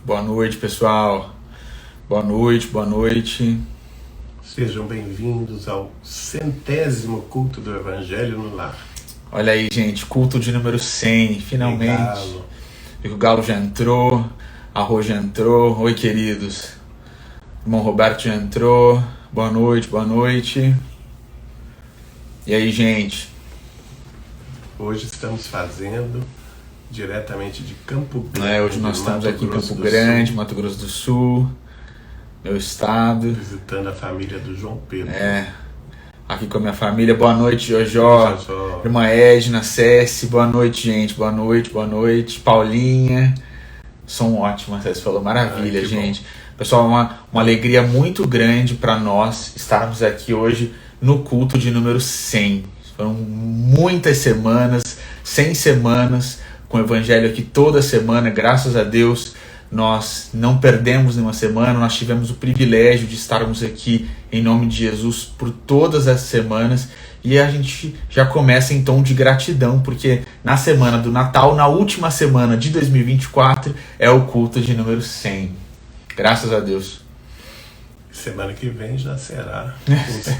Boa noite, pessoal. Boa noite, boa noite. Sejam bem-vindos ao 100º culto do Evangelho no Lar. Olha aí, gente, culto de número 100, finalmente. O Galo já entrou, a Rô já entrou. Oi, queridos. O irmão Roberto já entrou. Boa noite, boa noite. E aí, gente? Hoje estamos fazendo diretamente de Campo Grande. Hoje nós estamos aqui em Campo Grande, Mato Grosso do Sul, meu estado. Visitando a família do João Pedro. Aqui com a minha família. Boa noite, Jojó. Irmã Edna, Cessi. Boa noite, gente. Boa noite, boa noite. Paulinha. Som ótimo, a Cessi falou. Maravilha, gente. Bom. Pessoal, uma alegria muito grande para nós estarmos aqui hoje no culto de número 100. Foram muitas semanas, 100 semanas, com o Evangelho aqui toda semana, graças a Deus. Nós não perdemos nenhuma semana, nós tivemos o privilégio de estarmos aqui em nome de Jesus por todas as semanas, e a gente já começa em tom de gratidão, porque na semana do Natal, na última semana de 2024, é o culto de número 100. Graças a Deus. Semana que vem já será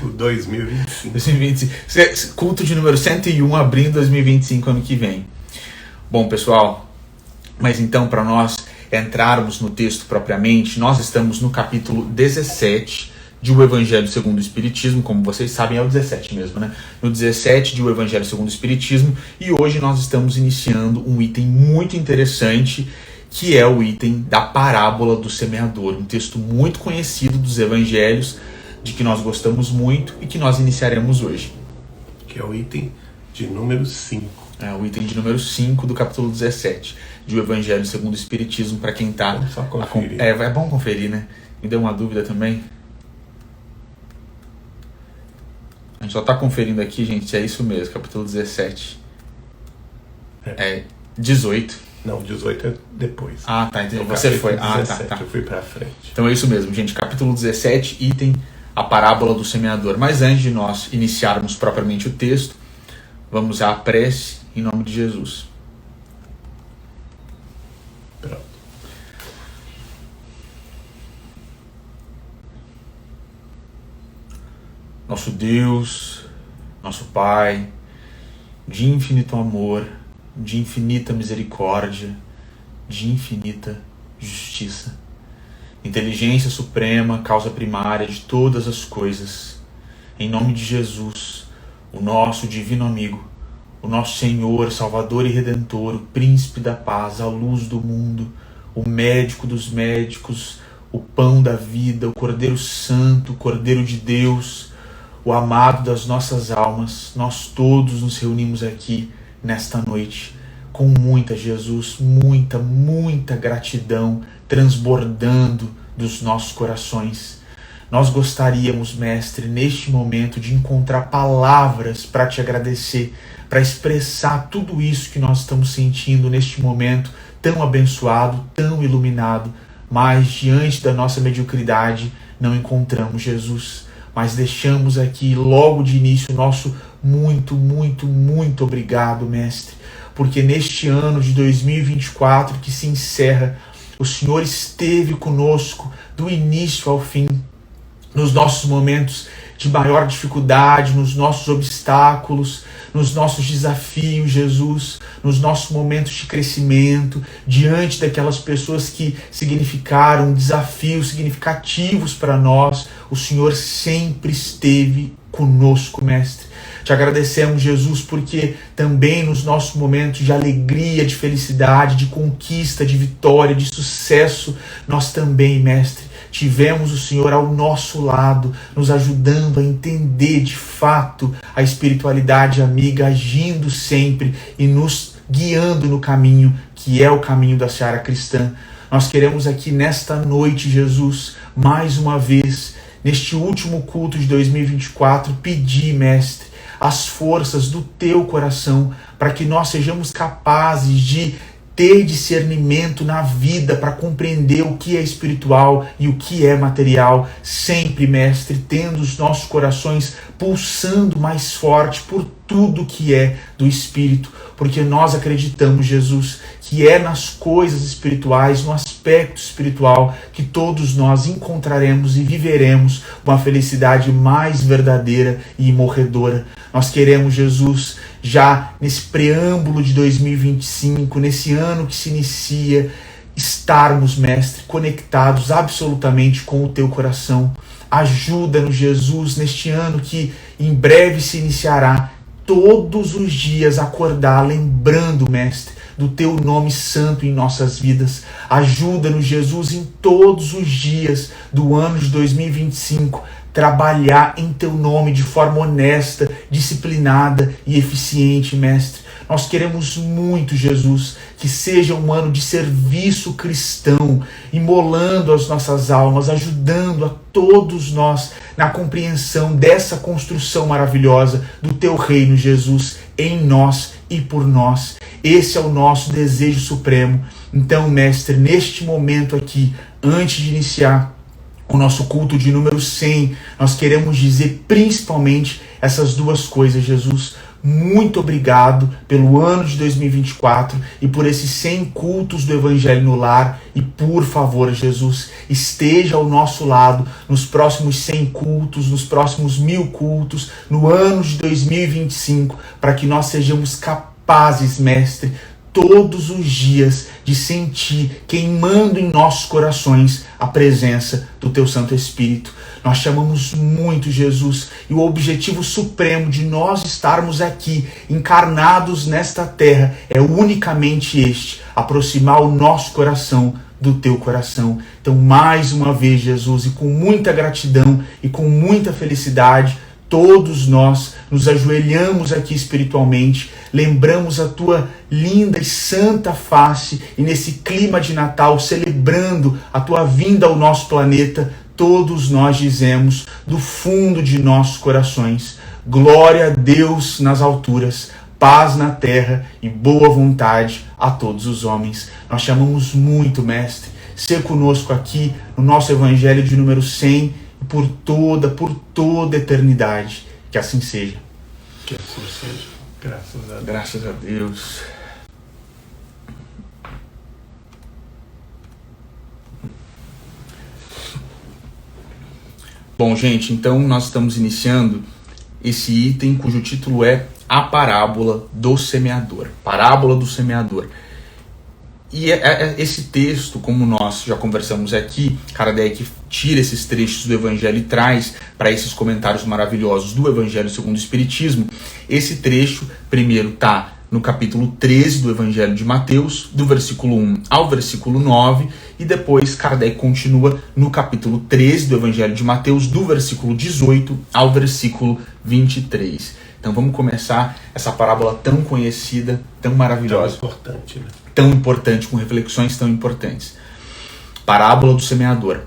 o 2025. Culto de número 101, abrindo 2025 ano que vem. Bom, pessoal, mas então para nós entrarmos no texto propriamente, nós estamos no capítulo 17 de O Evangelho segundo o Espiritismo, como vocês sabem é o 17 mesmo, né? No 17 de O Evangelho segundo o Espiritismo, e hoje nós estamos iniciando um item muito interessante, que é o item da parábola do semeador, um texto muito conhecido dos Evangelhos, de que nós gostamos muito e que nós iniciaremos hoje. Que é o item de número 5. O item de número 5 do capítulo 17 de O Evangelho segundo o Espiritismo, para quem está... Vamos só conferir. É bom conferir, né? Me deu uma dúvida também. A gente só está conferindo aqui, gente, se é isso mesmo, capítulo 17. 18. Não, 18 é depois. Ah, tá, entendi. Você foi. 17, tá. Eu fui pra frente. Então é isso mesmo, gente. Capítulo 17, item a parábola do semeador. Mas antes de nós iniciarmos propriamente o texto, vamos à prece em nome de Jesus. Pronto. Nosso Deus, nosso Pai, de infinito amor, de infinita misericórdia, de infinita justiça, inteligência suprema, causa primária de todas as coisas, em nome de Jesus, o nosso divino amigo, o nosso Senhor, Salvador e Redentor, o Príncipe da Paz, a luz do mundo, o médico dos médicos, o pão da vida, o Cordeiro Santo, o Cordeiro de Deus, o amado das nossas almas. Nós todos nos reunimos aqui nesta noite com muita, Jesus, muita gratidão transbordando dos nossos corações. Nós gostaríamos, Mestre, neste momento de encontrar palavras para te agradecer, para expressar tudo isso que nós estamos sentindo neste momento tão abençoado, tão iluminado, mas diante da nossa mediocridade não encontramos, Jesus. Mas deixamos aqui logo de início nosso muito obrigado, Mestre, porque neste ano de 2024 que se encerra, o Senhor esteve conosco do início ao fim, nos nossos momentos de maior dificuldade, nos nossos obstáculos, nos nossos desafios, Jesus, nos nossos momentos de crescimento, diante daquelas pessoas que significaram desafios significativos para nós, o Senhor sempre esteve conosco, Mestre. Te agradecemos, Jesus, porque também nos nossos momentos de alegria, de felicidade, de conquista, de vitória, de sucesso, nós também, Mestre, tivemos o Senhor ao nosso lado, nos ajudando a entender de fato a espiritualidade amiga, agindo sempre e nos guiando no caminho que é o caminho da seara cristã. Nós queremos aqui nesta noite, Jesus, mais uma vez, neste último culto de 2024, pedir, Mestre, as forças do Teu coração para que nós sejamos capazes de ter discernimento na vida para compreender o que é espiritual e o que é material, sempre, Mestre, tendo os nossos corações pulsando mais forte por tudo que é do Espírito, porque nós acreditamos, Jesus, que que é nas coisas espirituais, no aspecto espiritual, que todos nós encontraremos e viveremos uma felicidade mais verdadeira e imorredora. Nós queremos, Jesus, já nesse preâmbulo de 2025, nesse ano que se inicia, estarmos, Mestre, conectados absolutamente com o Teu coração. Ajuda-nos, Jesus, neste ano que em breve se iniciará, todos os dias acordar lembrando, Mestre, do Teu nome santo em nossas vidas. Ajuda-nos, Jesus, em todos os dias do ano de 2025, trabalhar em Teu nome de forma honesta, disciplinada e eficiente, Mestre. Nós queremos muito, Jesus, que seja um ano de serviço cristão, imolando as nossas almas, ajudando a todos nós na compreensão dessa construção maravilhosa do Teu reino, Jesus, em nós e por nós. Esse é o nosso desejo supremo. Então, Mestre, neste momento aqui, antes de iniciar o nosso culto de número 100, nós queremos dizer principalmente essas duas coisas, Jesus. Muito obrigado pelo ano de 2024 e por esses 100 cultos do Evangelho no Lar. E por favor, Jesus, esteja ao nosso lado nos próximos 100 cultos, nos próximos 1000 cultos, no ano de 2025, para que nós sejamos capazes, Mestre, todos os dias de sentir queimando em nossos corações a presença do Teu Santo Espírito. Nós chamamos muito, Jesus, e o objetivo supremo de nós estarmos aqui, encarnados nesta terra, é unicamente este: aproximar o nosso coração do Teu coração. Então, mais uma vez, Jesus, e com muita gratidão e com muita felicidade, todos nós nos ajoelhamos aqui espiritualmente, lembramos a Tua linda e santa face e nesse clima de Natal, celebrando a Tua vinda ao nosso planeta, todos nós dizemos do fundo de nossos corações: glória a Deus nas alturas, paz na terra e boa vontade a todos os homens. Nós chamamos muito, Mestre, ser conosco aqui no nosso Evangelho de número 100 por toda a eternidade. Que assim seja. Que assim seja. Graças a Deus. Graças a Deus. Bom, gente, então nós estamos iniciando esse item cujo título é A Parábola do Semeador. Parábola do Semeador. E esse texto, como nós já conversamos aqui, Kardec tira esses trechos do Evangelho e traz para esses comentários maravilhosos do Evangelho segundo o Espiritismo. Esse trecho, primeiro, está no capítulo 13 do Evangelho de Mateus, do versículo 1 ao versículo 9, e depois Kardec continua no capítulo 13 do Evangelho de Mateus, do versículo 18 ao versículo 23. Então vamos começar essa parábola tão conhecida, tão maravilhosa. Tão importante, né? Tão importante, com reflexões tão importantes. Parábola do semeador.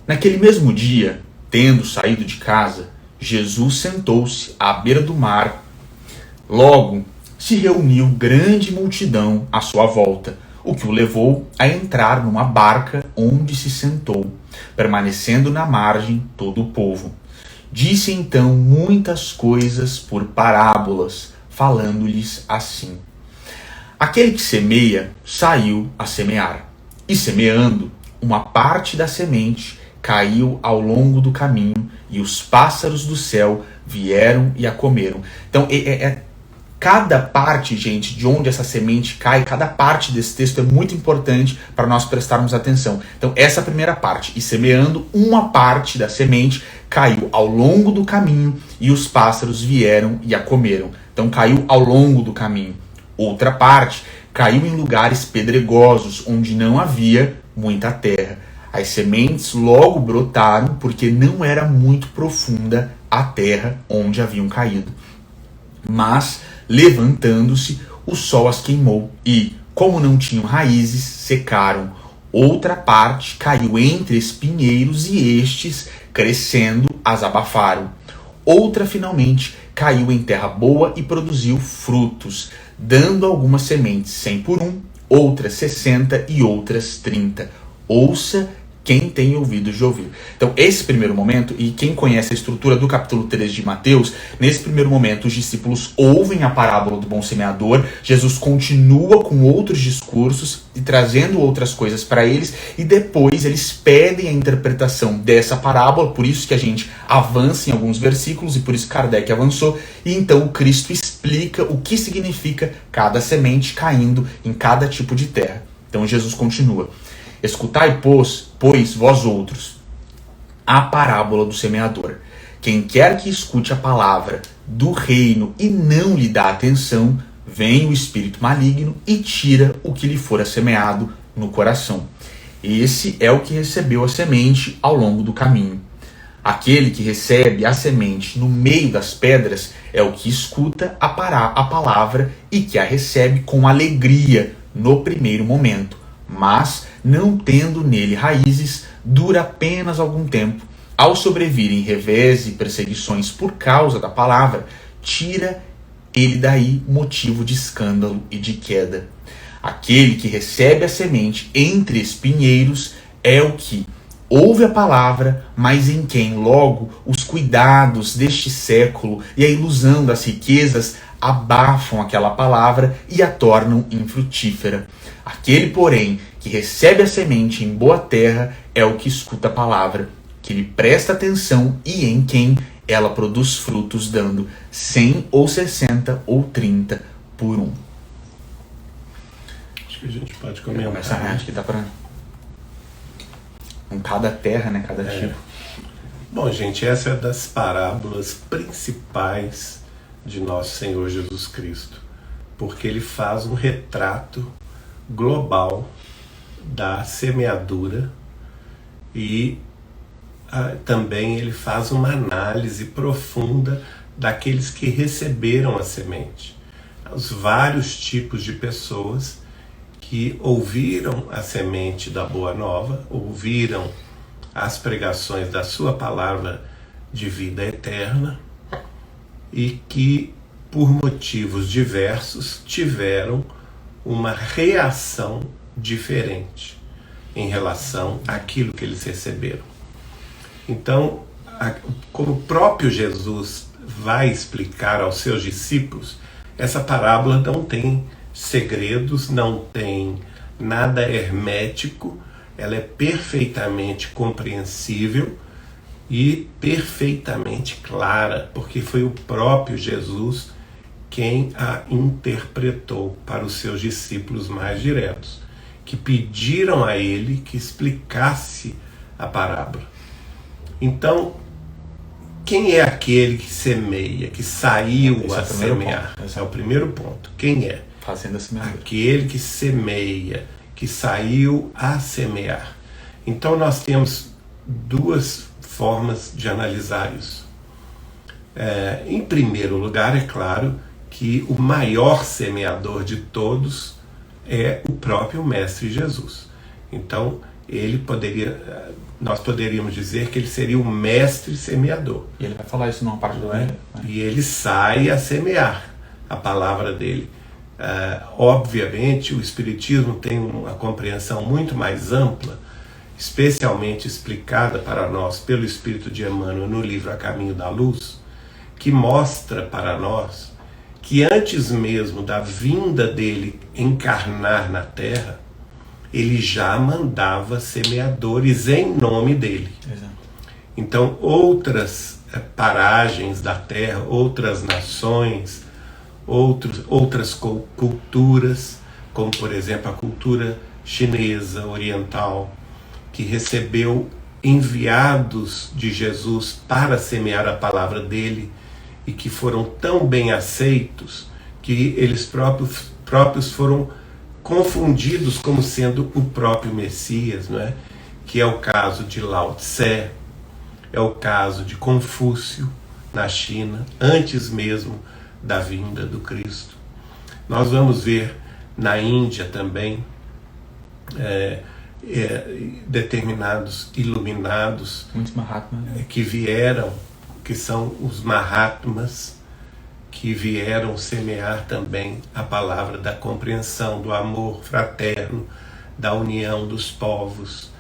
Naquele mesmo dia, tendo saído de casa, Jesus sentou-se à beira do mar. Logo se reuniu grande multidão à sua volta, o que o levou a entrar numa barca onde se sentou, permanecendo na margem todo o povo. Disse então muitas coisas por parábolas, falando-lhes assim. Aquele que semeia saiu a semear, e semeando, uma parte da semente caiu ao longo do caminho, e os pássaros do céu vieram e a comeram. Então, cada parte, gente, de onde essa semente cai, cada parte desse texto é muito importante para nós prestarmos atenção. Então, essa primeira parte, e semeando, uma parte da semente caiu ao longo do caminho, e os pássaros vieram e a comeram. Então, caiu ao longo do caminho. Outra parte caiu em lugares pedregosos, onde não havia muita terra. As sementes logo brotaram, porque não era muito profunda a terra onde haviam caído. Mas, levantando-se, o sol as queimou, e, como não tinham raízes, secaram. Outra parte caiu entre espinheiros, e estes, crescendo, as abafaram. Outra, finalmente, caiu em terra boa e produziu frutos, dando algumas sementes 100 por 1, outras 60 e outras 30. Ouça quem tem ouvidos de ouvir. Então, esse primeiro momento, e quem conhece a estrutura do capítulo 13 de Mateus, nesse primeiro momento os discípulos ouvem a parábola do bom semeador, Jesus continua com outros discursos e trazendo outras coisas para eles, e depois eles pedem a interpretação dessa parábola, por isso que a gente avança em alguns versículos, e por isso Kardec avançou, e então o Cristo explica o que significa cada semente caindo em cada tipo de terra. Então Jesus continua: escutai, pois, vós outros, a parábola do semeador. Quem quer que escute a palavra do reino e não lhe dá atenção, vem o espírito maligno e tira o que lhe fora semeado no coração. Esse é o que recebeu a semente ao longo do caminho. Aquele que recebe a semente no meio das pedras é o que escuta a palavra e que a recebe com alegria no primeiro momento, mas, não tendo nele raízes, dura apenas algum tempo. Ao sobrevirem revés e perseguições por causa da palavra, tira ele daí motivo de escândalo e de queda. Aquele que recebe a semente entre espinheiros é o que ouve a palavra, mas em quem logo os cuidados deste século e a ilusão das riquezas abafam aquela palavra e a tornam infrutífera. Aquele, porém, que recebe a semente em boa terra é o que escuta a palavra, que lhe presta atenção e em quem ela produz frutos, dando 100 ou 60 ou 30 por um. Acho que a gente pode comentar. Acho que dá pra... com cada terra, né? Cada tipo. Bom, gente, essa é das parábolas principais de nosso Senhor Jesus Cristo, porque ele faz um retrato global da semeadura e também ele faz uma análise profunda daqueles que receberam a semente. Os vários tipos de pessoas que ouviram a semente da Boa Nova, ouviram as pregações da sua palavra de vida eterna e que, por motivos diversos, tiveram uma reação diferente em relação àquilo que eles receberam. Então, como o próprio Jesus vai explicar aos seus discípulos, essa parábola não tem segredos, não tem nada hermético, ela é perfeitamente compreensível e perfeitamente clara, porque foi o próprio Jesus quem a interpretou para os seus discípulos mais diretos, que pediram a ele que explicasse a parábola. Então, quem é aquele que semeia, que saiu a semear? Esse é o primeiro ponto. Quem é? Fazenda semeadora. Aquele que semeia, que saiu a semear. Então nós temos duas formas de analisar isso. Em primeiro lugar, é claro que o maior semeador de todos é o próprio Mestre Jesus. Então nós poderíamos dizer que ele seria o mestre semeador. E ele vai falar isso numa parte do livro. E ele sai a semear a palavra dele. Obviamente, o Espiritismo tem uma compreensão muito mais ampla, especialmente explicada para nós pelo Espírito de Emmanuel no livro A Caminho da Luz, que mostra para nós que antes mesmo da vinda dele encarnar na Terra, ele já mandava semeadores em nome dele. Exato. Então, outras paragens da Terra, outras nações, outras culturas, como por exemplo a cultura chinesa, oriental, que recebeu enviados de Jesus para semear a palavra dele e que foram tão bem aceitos que eles próprios foram confundidos como sendo o próprio Messias, não é? Que é o caso de Lao Tse, é o caso de Confúcio na China, antes mesmo da vinda do Cristo. Nós vamos ver na Índia também determinados iluminados, muitos Mahatmas, que vieram, que são os Mahatmas, que vieram semear também a palavra da compreensão, do amor fraterno, da união dos povos.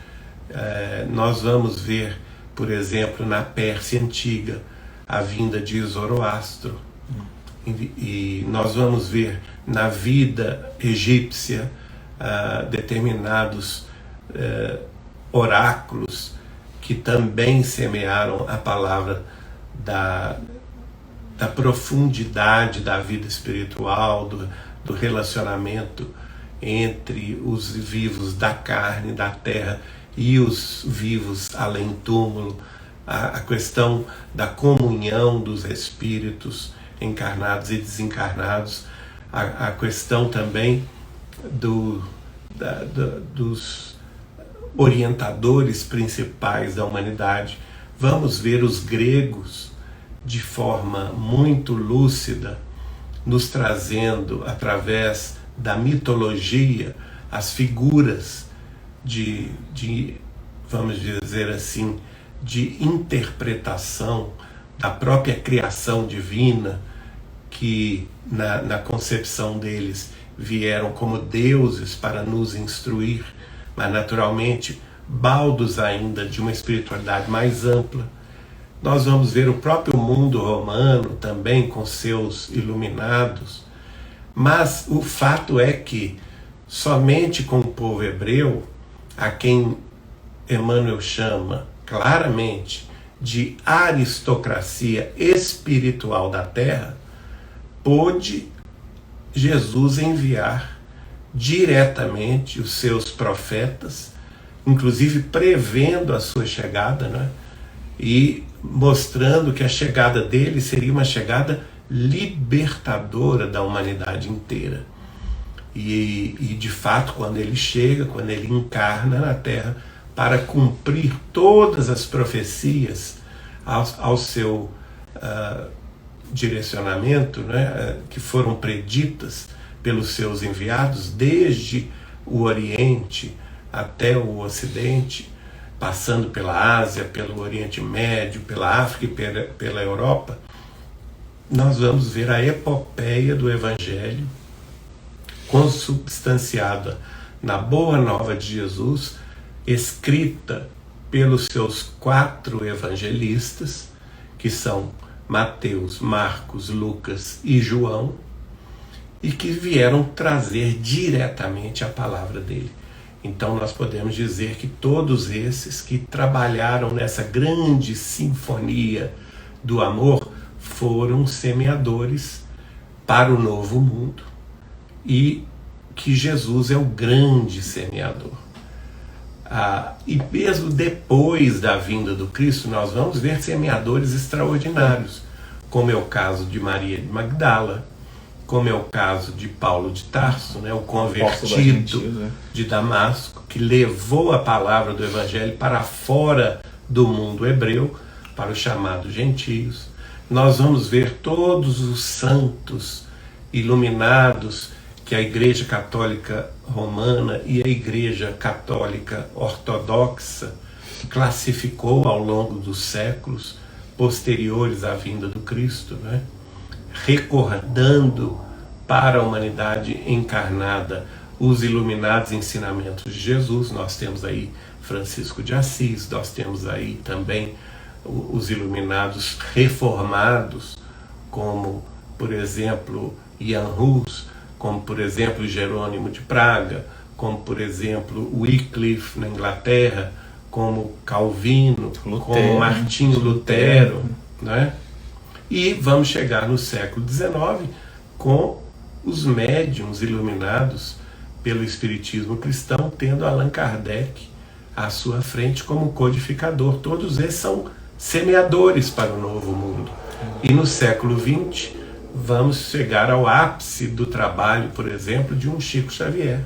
Nós vamos ver, por exemplo, na Pérsia Antiga, a vinda de Zoroastro. E nós vamos ver na vida egípcia determinados oráculos que também semearam a palavra da profundidade da vida espiritual, do relacionamento entre os vivos da carne, da terra, e os vivos além túmulo, a questão da comunhão dos espíritos encarnados e desencarnados, a questão também dos orientadores principais da humanidade. Vamos ver os gregos de forma muito lúcida, nos trazendo, através da mitologia, as figuras vamos dizer assim, de interpretação da própria criação divina, que na concepção deles vieram como deuses para nos instruir, mas naturalmente baldos ainda de uma espiritualidade mais ampla. Nós vamos ver o próprio mundo romano também com seus iluminados, mas o fato é que somente com o povo hebreu, a quem Emmanuel chama claramente de aristocracia espiritual da terra, pôde Jesus enviar diretamente os seus profetas, inclusive prevendo a sua chegada, né? E mostrando que a chegada dele seria uma chegada libertadora da humanidade inteira. E de fato, quando ele chega, quando ele encarna na Terra para cumprir todas as profecias ao seu direcionamento, né, que foram preditas pelos seus enviados, desde o Oriente até o Ocidente, passando pela Ásia, pelo Oriente Médio, pela África e pela Europa, nós vamos ver a epopeia do Evangelho consubstanciada na Boa Nova de Jesus, escrita pelos seus 4 evangelistas, que são Mateus, Marcos, Lucas e João, e que vieram trazer diretamente a palavra dele. Então nós podemos dizer que todos esses que trabalharam nessa grande sinfonia do amor foram semeadores para o novo mundo, e que Jesus é o grande semeador. E mesmo depois da vinda do Cristo, nós vamos ver semeadores extraordinários, como é o caso de Maria de Magdala, como é o caso de Paulo de Tarso, né, o convertido de Damasco, que levou a palavra do Evangelho para fora do mundo hebreu, para os chamados gentios. Nós vamos ver todos os santos iluminados que a Igreja Católica Romana e a Igreja Católica Ortodoxa classificou ao longo dos séculos posteriores à vinda do Cristo, né? Recordando para a humanidade encarnada os iluminados ensinamentos de Jesus. Nós temos aí Francisco de Assis, nós temos aí também os iluminados reformados, como, por exemplo, Jan Hus, como, por exemplo, Jerônimo de Praga, como, por exemplo, Wycliffe na Inglaterra, como Calvino, como Martinho Lutero, né? E vamos chegar no século XIX com os médiuns iluminados pelo Espiritismo cristão, tendo Allan Kardec à sua frente como codificador. Todos esses são semeadores para o novo mundo. E no século XX vamos chegar ao ápice do trabalho, por exemplo, de um Chico Xavier.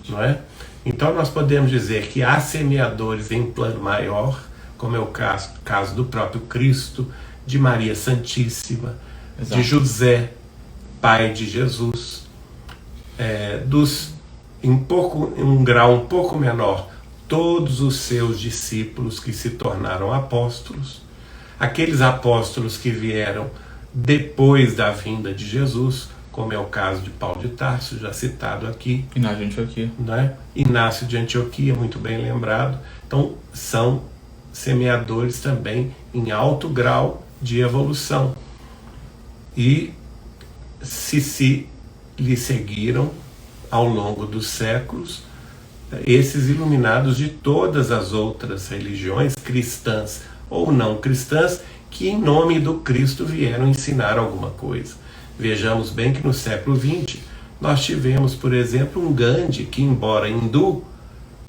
Não é? Então nós podemos dizer que há semeadores em plano maior, como é o caso do próprio Cristo, de Maria Santíssima, de José, pai de Jesus, em um grau um pouco menor, todos os seus discípulos que se tornaram apóstolos, aqueles apóstolos que vieram depois da vinda de Jesus, como é o caso de Paulo de Tarso, já citado aqui. Inácio de Antioquia. Né? Inácio de Antioquia, muito bem lembrado. Então, são semeadores também em alto grau de evolução. E se lhe seguiram ao longo dos séculos esses iluminados de todas as outras religiões, cristãs ou não cristãs, que em nome do Cristo vieram ensinar alguma coisa. Vejamos bem que no século XX nós tivemos, por exemplo, um Gandhi que, embora hindu,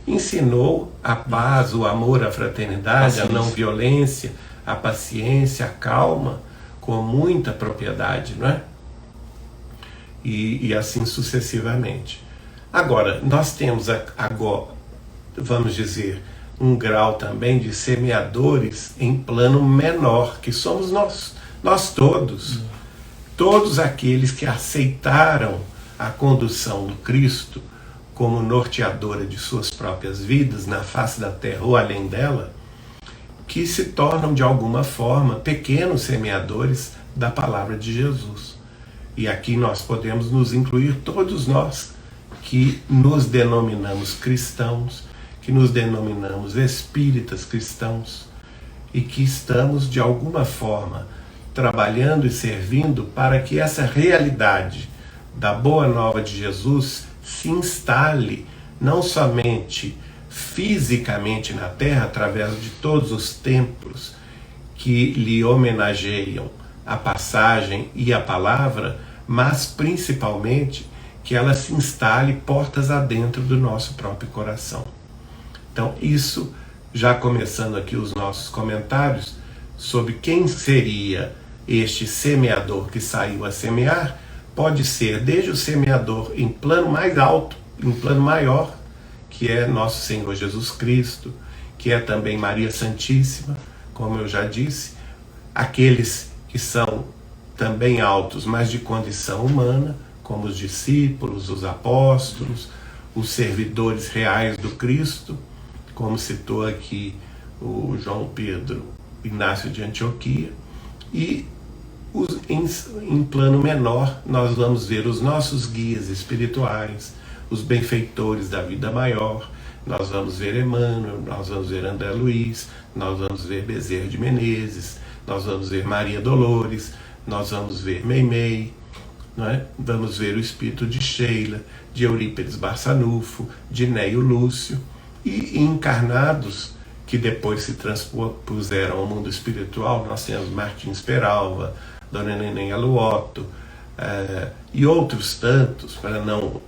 ensinou a paz, o amor, a fraternidade, a não violência, a paciência, a calma, com muita propriedade, não é? E assim sucessivamente. Agora, nós temos agora, vamos dizer, um grau também de semeadores em plano menor, que somos nós todos. Todos aqueles que aceitaram a condução do Cristo como norteadora de suas próprias vidas, na face da terra ou além dela, que se tornam de alguma forma pequenos semeadores da palavra de Jesus. E aqui nós podemos nos incluir todos nós que nos denominamos cristãos, que nos denominamos espíritas cristãos e que estamos de alguma forma trabalhando e servindo para que essa realidade da boa nova de Jesus se instale não somente fisicamente na terra, através de todos os templos que lhe homenageiam a passagem e a palavra, mas principalmente que ela se instale portas adentro do nosso próprio coração. Então, isso, já começando aqui os nossos comentários sobre quem seria este semeador que saiu a semear, pode ser desde o semeador em plano mais alto, em plano maior, que é nosso Senhor Jesus Cristo, que é também Maria Santíssima, como eu já disse, aqueles que são também altos, mas de condição humana, como os discípulos, os apóstolos, os servidores reais do Cristo, como citou aqui o João Pedro Inácio de Antioquia, e em plano menor nós vamos ver os nossos guias espirituais, os benfeitores da vida maior, nós vamos ver Emmanuel, nós vamos ver André Luiz, nós vamos ver Bezerra de Menezes, nós vamos ver Maria Dolores, nós vamos ver Meimei, não é? Vamos ver o espírito de Sheila, de Eurípides Barçanufo, de Neio Lúcio, e encarnados que depois se transpuseram ao mundo espiritual, nós temos Martins Peralva, Dona Neném Aluoto, e outros tantos, para não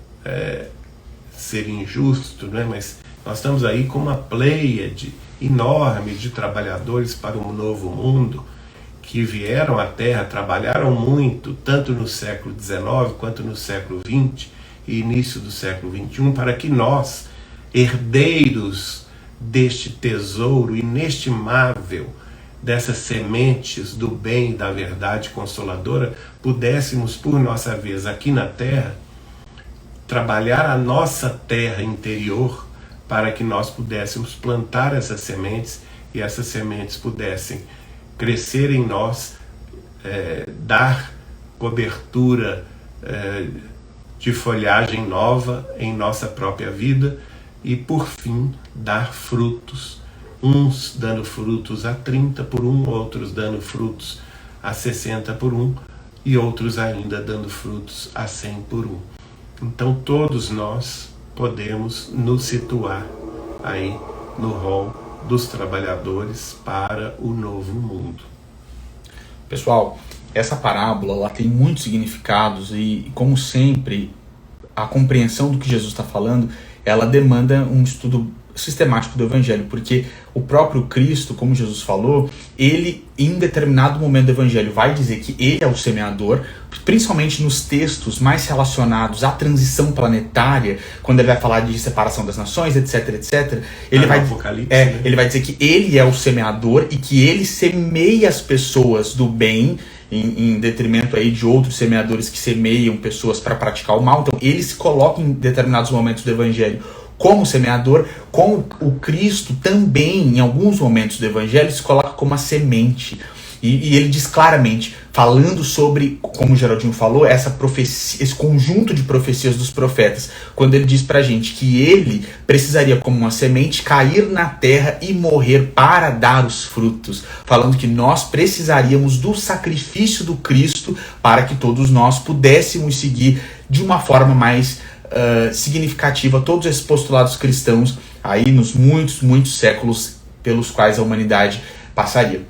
ser injusto, né? Mas nós estamos aí com uma pleiade enorme de trabalhadores para um novo mundo, que vieram à Terra, trabalharam muito, tanto no século XIX quanto no século XX e início do século XXI, para que nós, herdeiros deste tesouro inestimável, dessas sementes do bem e da verdade consoladora, pudéssemos, por nossa vez, aqui na Terra, trabalhar a nossa terra interior para que nós pudéssemos plantar essas sementes e essas sementes pudessem crescer em nós, dar cobertura de folhagem nova em nossa própria vida e, por fim, dar frutos, uns dando frutos a 30 por um, outros dando frutos a 60 por um e outros ainda dando frutos a 100 por um. Então todos nós podemos nos situar aí no rol dos trabalhadores para o novo mundo. Pessoal, essa parábola ela tem muitos significados e, como sempre, a compreensão do que Jesus está falando, ela demanda um estudo sistemático do Evangelho, porque o próprio Cristo, como Jesus falou, ele em determinado momento do Evangelho vai dizer que ele é o semeador, principalmente nos textos mais relacionados à transição planetária, quando ele vai falar de separação das nações, etc, etc, ele vai dizer que ele é o semeador e que ele semeia as pessoas do bem, em detrimento aí de outros semeadores que semeiam pessoas para praticar o mal. Então ele se coloca em determinados momentos do Evangelho como semeador, como o Cristo também, em alguns momentos do Evangelho, se coloca como a semente. E ele diz claramente, falando sobre, como o Geraldinho falou, essa profecia, esse conjunto de profecias dos profetas, quando ele diz pra gente que ele precisaria, como uma semente, cair na terra e morrer para dar os frutos, falando que nós precisaríamos do sacrifício do Cristo para que todos nós pudéssemos seguir de uma forma mais significativa todos esses postulados cristãos aí nos muitos séculos pelos quais a humanidade passaria.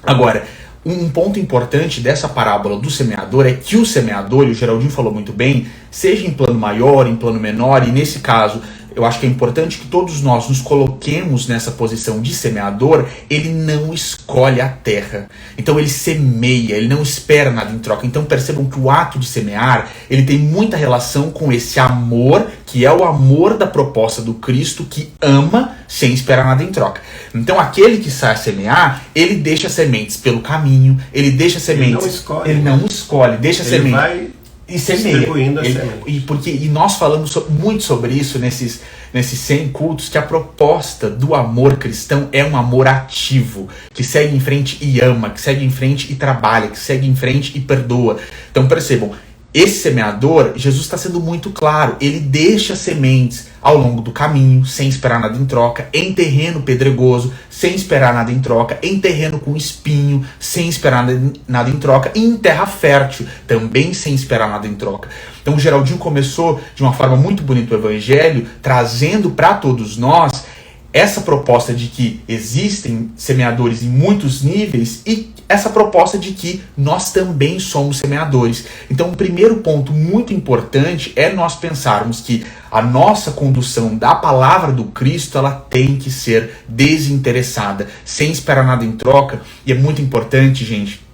Agora, um ponto importante dessa parábola do semeador é que o semeador, e o Geraldinho falou muito bem, seja em plano maior, em plano menor, e nesse caso eu acho que é importante que todos nós nos coloquemos nessa posição de semeador. Ele não escolhe a terra, então ele semeia, ele não espera nada em troca. Então percebam que o ato de semear, ele tem muita relação com esse amor, que é o amor da proposta do Cristo, que ama sem esperar nada em troca. Então aquele que sai a semear, ele deixa sementes pelo caminho, ele deixa sementes, ele não escolhe, deixa sementes. Vai e semeia. E nós falamos muito sobre isso nesses 100 cultos, que a proposta do amor cristão é um amor ativo, que segue em frente e ama, que segue em frente e trabalha, que segue em frente e perdoa. Então percebam, esse semeador, Jesus está sendo muito claro, ele deixa sementes ao longo do caminho, sem esperar nada em troca, em terreno pedregoso, sem esperar nada em troca, em terreno com espinho, sem esperar nada em troca, e em terra fértil, também sem esperar nada em troca. Então o Geraldinho começou de uma forma muito bonita o Evangelho, trazendo para todos nós essa proposta de que existem semeadores em muitos níveis e essa proposta de que nós também somos semeadores. Então, o primeiro ponto muito importante é nós pensarmos que a nossa condução da palavra do Cristo, ela tem que ser desinteressada, sem esperar nada em troca. E é muito importante, gente,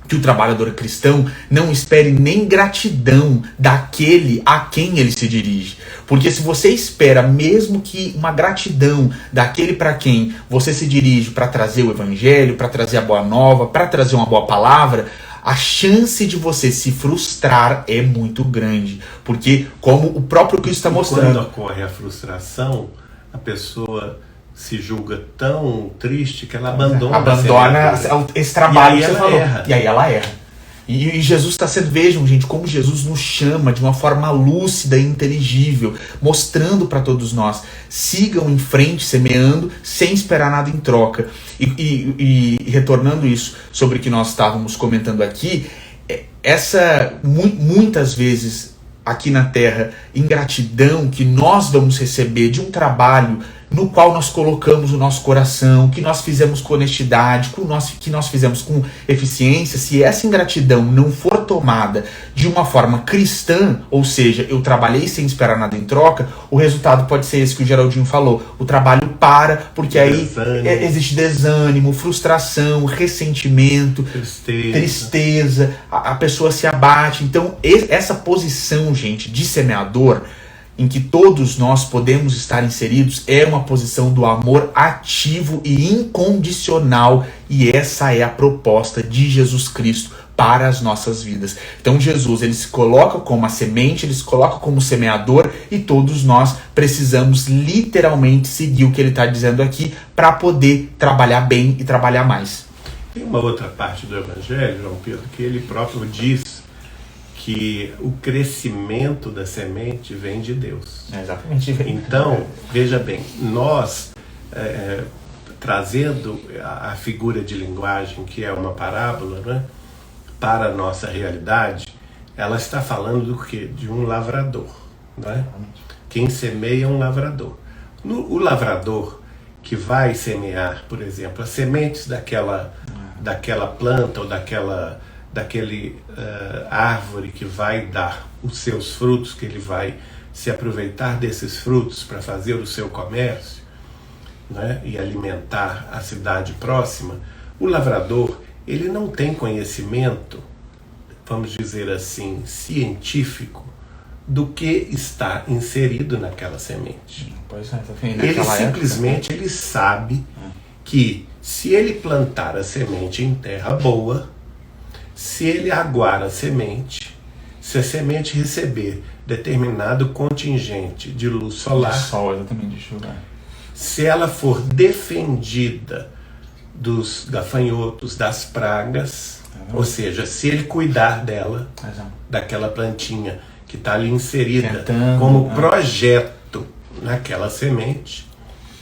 que o trabalhador cristão não espere nem gratidão daquele a quem ele se dirige. Porque se você espera mesmo que uma gratidão daquele para quem você se dirige para trazer o evangelho, para trazer a boa nova, para trazer uma boa palavra, a chance de você se frustrar é muito grande. Porque, como o próprio Cristo está mostrando... Quando ocorre a frustração, a pessoa se julga tão triste que ela abandona esse trabalho que você falou. E aí ela erra. E Jesus está sendo, vejam gente, como Jesus nos chama de uma forma lúcida e inteligível, mostrando para todos nós, sigam em frente, semeando, sem esperar nada em troca. E retornando isso sobre o que nós estávamos comentando aqui, muitas vezes aqui na Terra, ingratidão que nós vamos receber de um trabalho no qual nós colocamos o nosso coração, que nós fizemos com honestidade, que nós fizemos com eficiência, se essa ingratidão não for tomada de uma forma cristã, ou seja, eu trabalhei sem esperar nada em troca, o resultado pode ser esse que o Geraldinho falou, o trabalho para, porque aí existe desânimo, frustração, ressentimento, tristeza, a pessoa se abate. Então essa posição, gente, de semeador, em que todos nós podemos estar inseridos, é uma posição do amor ativo e incondicional, e essa é a proposta de Jesus Cristo para as nossas vidas. Então Jesus, ele se coloca como a semente, ele se coloca como semeador, e todos nós precisamos literalmente seguir o que ele está dizendo aqui para poder trabalhar bem e trabalhar mais. Tem uma outra parte do Evangelho, João Pedro, que ele próprio diz que o crescimento da semente vem de Deus. Exatamente. Então, veja bem, nós trazendo a figura de linguagem, que é uma parábola, né, para a nossa realidade, ela está falando do quê? De um lavrador. Né? Quem semeia é um lavrador. O lavrador que vai semear, por exemplo, as sementes daquela planta ou daquele árvore que vai dar os seus frutos, que ele vai se aproveitar desses frutos para fazer o seu comércio, né, e alimentar a cidade próxima, o lavrador, ele não tem conhecimento, vamos dizer assim, científico, do que está inserido naquela semente. Ele simplesmente ele sabe que se ele plantar a semente em terra boa, se ele aguar a semente, se a semente receber determinado contingente de luz solar, de sol, exatamente, de chuva, se ela for defendida dos gafanhotos, das pragas. Ou seja, se ele cuidar dela, daquela plantinha que está ali inserida como projeto naquela semente,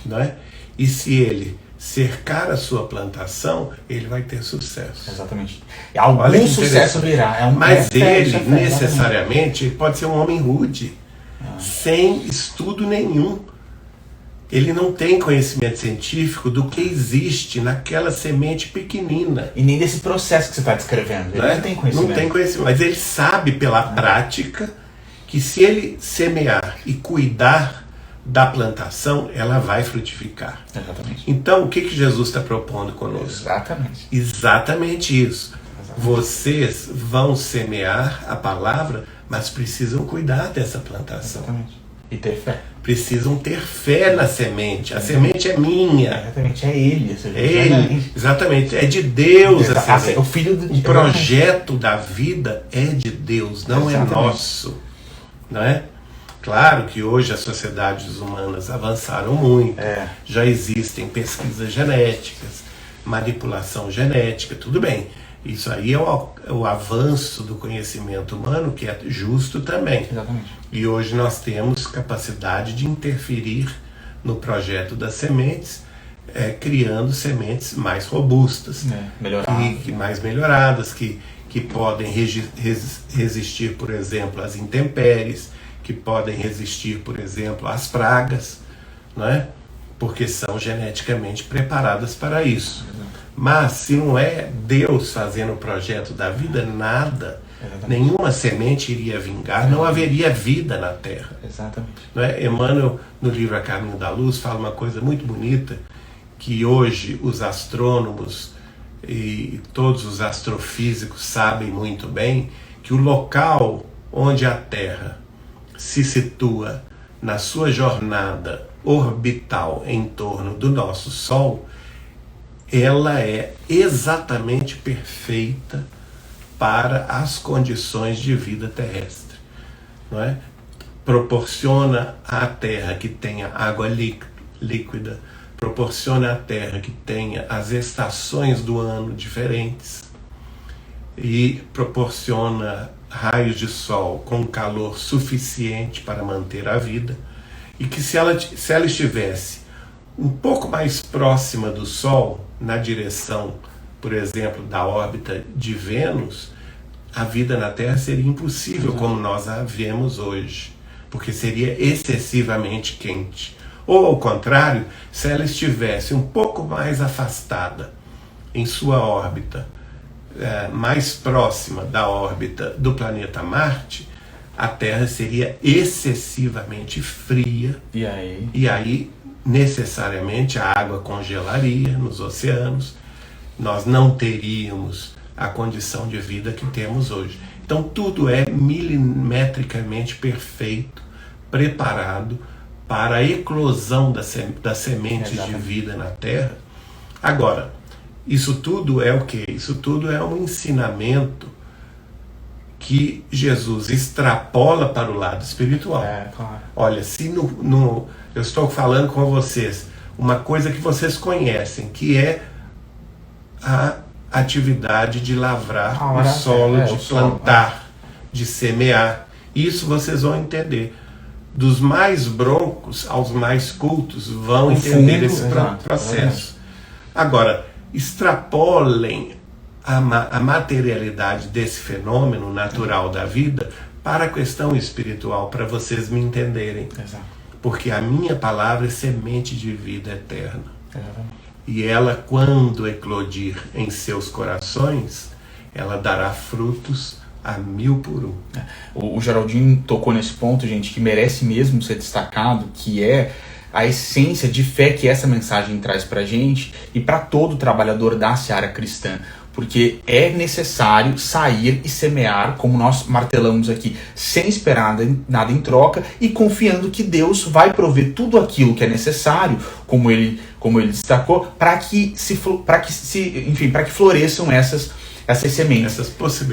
não é? E se ele cercar a sua plantação, ele vai ter sucesso. Exatamente. E algum sucesso virá. Mas ele, necessariamente, ele pode ser um homem rude, sem estudo nenhum. Ele não tem conhecimento científico do que existe naquela semente pequenina. E nem desse processo que você está descrevendo. Ele não tem conhecimento. Não tem conhecimento, mas ele sabe pela prática que se ele semear e cuidar da plantação, ela vai frutificar. Exatamente. Então, o que Jesus está propondo conosco? Exatamente. Exatamente isso. Vocês vão semear a palavra, mas precisam cuidar dessa plantação. Exatamente. E ter fé. Precisam ter fé na semente. A semente é minha. Exatamente, é ele. É ele. Exatamente, é de Deus a semente. O filho O projeto da vida é de Deus, não é nosso. Não é? Claro que hoje as sociedades humanas avançaram muito. Já existem pesquisas genéticas, manipulação genética, tudo bem. Isso aí é o avanço do conhecimento humano, que é justo também. Exatamente. E hoje nós temos capacidade de interferir no projeto das sementes, criando sementes mais robustas, mais melhoradas, que podem resistir, por exemplo, às intempéries, que podem resistir, por exemplo, às pragas, não é? Porque são geneticamente preparadas para isso. Mas se não é Deus fazendo o projeto da vida, nada, nenhuma semente iria vingar, não haveria vida na Terra. Exatamente. Não é? Emmanuel, no livro A Caminho da Luz, fala uma coisa muito bonita, que hoje os astrônomos e todos os astrofísicos sabem muito bem, que o local onde a Terra se situa na sua jornada orbital em torno do nosso Sol, ela é exatamente perfeita para as condições de vida terrestre, não é? Proporciona à Terra que tenha água líquida, proporciona à Terra que tenha as estações do ano diferentes e proporciona raios de sol com calor suficiente para manter a vida, e que se ela estivesse um pouco mais próxima do Sol, na direção, por exemplo, da órbita de Vênus, a vida na Terra seria impossível como nós a vemos hoje, porque seria excessivamente quente. Ou, ao contrário, se ela estivesse um pouco mais afastada em sua órbita, mais próxima da órbita do planeta Marte, a Terra seria excessivamente fria. E aí necessariamente a água congelaria nos oceanos, nós não teríamos a condição de vida que temos hoje. Então tudo é milimetricamente perfeito, preparado para a eclosão das sementes de vida na Terra. Agora, isso tudo é o quê? Isso tudo é um ensinamento que Jesus extrapola para o lado espiritual. Claro. Olha, se eu estou falando com vocês uma coisa que vocês conhecem, que é a atividade de lavrar o solo, de plantar, de semear. Isso vocês vão entender. Dos mais broncos aos mais cultos vão entender esse processo. Agora, extrapolem a materialidade desse fenômeno natural da vida para a questão espiritual, para vocês me entenderem. Porque a minha palavra é semente de vida eterna. E ela, quando eclodir em seus corações, ela dará frutos a 1000 por 1. O Geraldinho tocou nesse ponto, gente, que merece mesmo ser destacado, que é a essência de fé que essa mensagem traz pra gente e para todo trabalhador da seara cristã. Porque é necessário sair e semear, como nós martelamos aqui, sem esperar nada em troca e confiando que Deus vai prover tudo aquilo que é necessário, como ele destacou, para que floresçam essas sementes.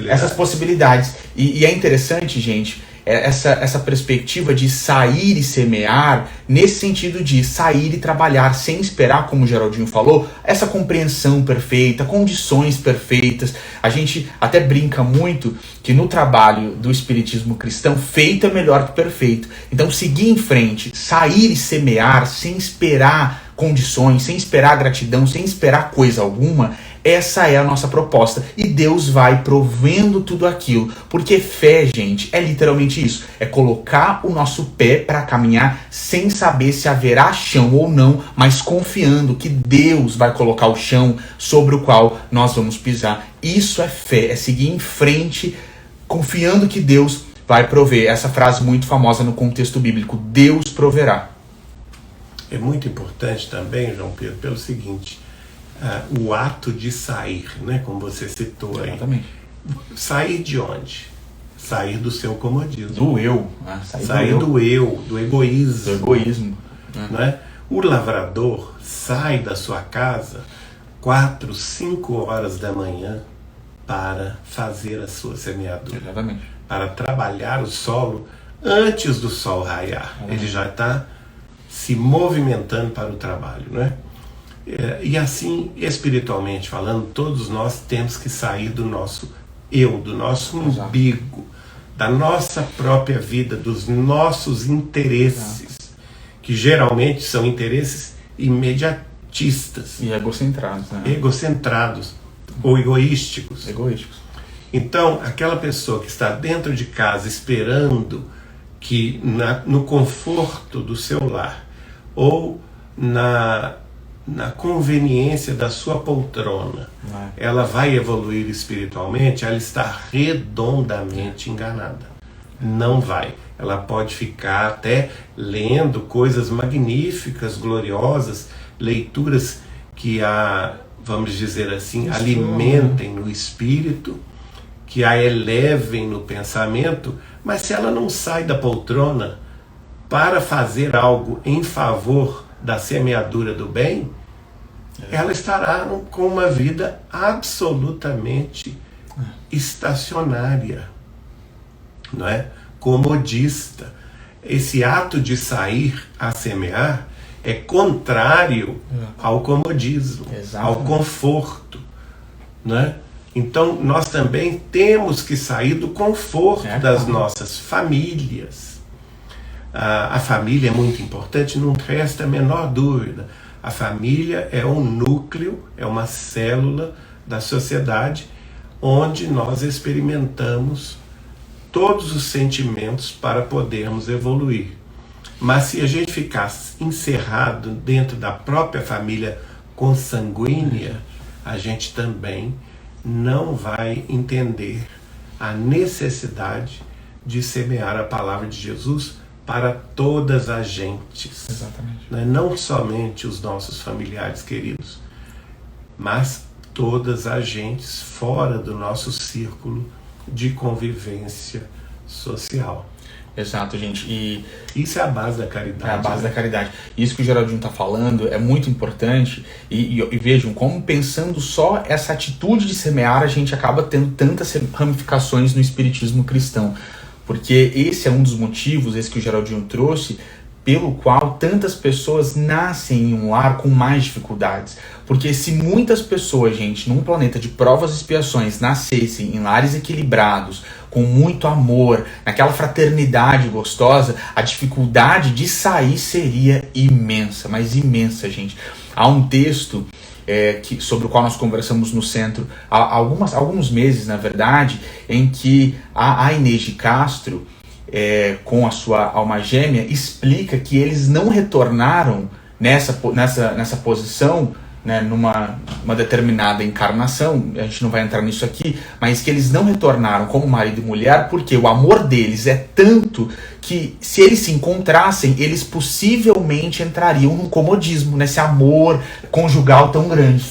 Essas possibilidades. E é interessante, gente, essa perspectiva de sair e semear, nesse sentido de sair e trabalhar sem esperar, como o Geraldinho falou, essa compreensão perfeita, condições perfeitas. A gente até brinca muito que no trabalho do espiritismo cristão, feito é melhor que perfeito. Então seguir em frente, sair e semear sem esperar condições, sem esperar gratidão, sem esperar coisa alguma, essa é a nossa proposta. E Deus vai provendo tudo aquilo. Porque fé, gente, é literalmente isso. É colocar o nosso pé para caminhar sem saber se haverá chão ou não, mas confiando que Deus vai colocar o chão sobre o qual nós vamos pisar. Isso é fé, é seguir em frente, confiando que Deus vai prover. Essa frase muito famosa no contexto bíblico, Deus proverá. É muito importante também, João Pedro, pelo seguinte, o ato de sair, né, como você citou aí. Exatamente. Sair de onde? Sair do seu comodismo. Do eu. Sair do eu, do egoísmo. Do egoísmo. Né? O lavrador sai da sua casa 4, 5 horas da manhã para fazer a sua semeadura. Exatamente. Para trabalhar o solo antes do sol raiar. Ele já está se movimentando para o trabalho, né? E assim, espiritualmente falando, todos nós temos que sair do nosso eu, do nosso umbigo, da nossa própria vida, dos nossos interesses, que geralmente são interesses imediatistas. E egocentrados, né? Egocentrados ou egoísticos. Egoísticos. Então, aquela pessoa que está dentro de casa esperando que no conforto do seu lar ou na conveniência da sua poltrona, ela vai evoluir espiritualmente, ela está redondamente enganada. Não vai. Ela pode ficar até lendo coisas magníficas, gloriosas, leituras que vamos dizer assim, alimentem no espírito, que a elevem no pensamento, mas se ela não sai da poltrona para fazer algo em favor da semeadura do bem, ela estará com uma vida absolutamente estacionária, não é? Comodista. Esse ato de sair a semear é contrário ao comodismo, ao conforto, não é? Então, nós também temos que sair do conforto das nossas famílias. A família é muito importante, não resta a menor dúvida. A família é um núcleo, é uma célula da sociedade onde nós experimentamos todos os sentimentos para podermos evoluir. Mas se a gente ficar encerrado dentro da própria família consanguínea, a gente também não vai entender a necessidade de semear a palavra de Jesus para todas as gentes. Exatamente. Não somente os nossos familiares queridos, mas todas as gentes fora do nosso círculo de convivência social. Exato, gente. E isso é a base da caridade. É a base da caridade. Isso que o Geraldinho está falando é muito importante. E vejam como, pensando só essa atitude de semear, a gente acaba tendo tantas ramificações no espiritismo cristão. Porque esse é um dos motivos, esse que o Geraldinho trouxe, pelo qual tantas pessoas nascem em um lar com mais dificuldades. Porque se muitas pessoas, gente, num planeta de provas e expiações, nascessem em lares equilibrados, com muito amor, naquela fraternidade gostosa, a dificuldade de sair seria imensa, mas imensa, gente. Há um texto sobre o qual nós conversamos no centro há alguns meses, na verdade, em que a Inês de Castro, com a sua alma gêmea, explica que eles não retornaram nessa posição, né, numa determinada encarnação. A gente não vai entrar nisso aqui, mas que eles não retornaram como marido e mulher porque o amor deles é tanto que, se eles se encontrassem, eles possivelmente entrariam num comodismo, nesse amor conjugal tão grande.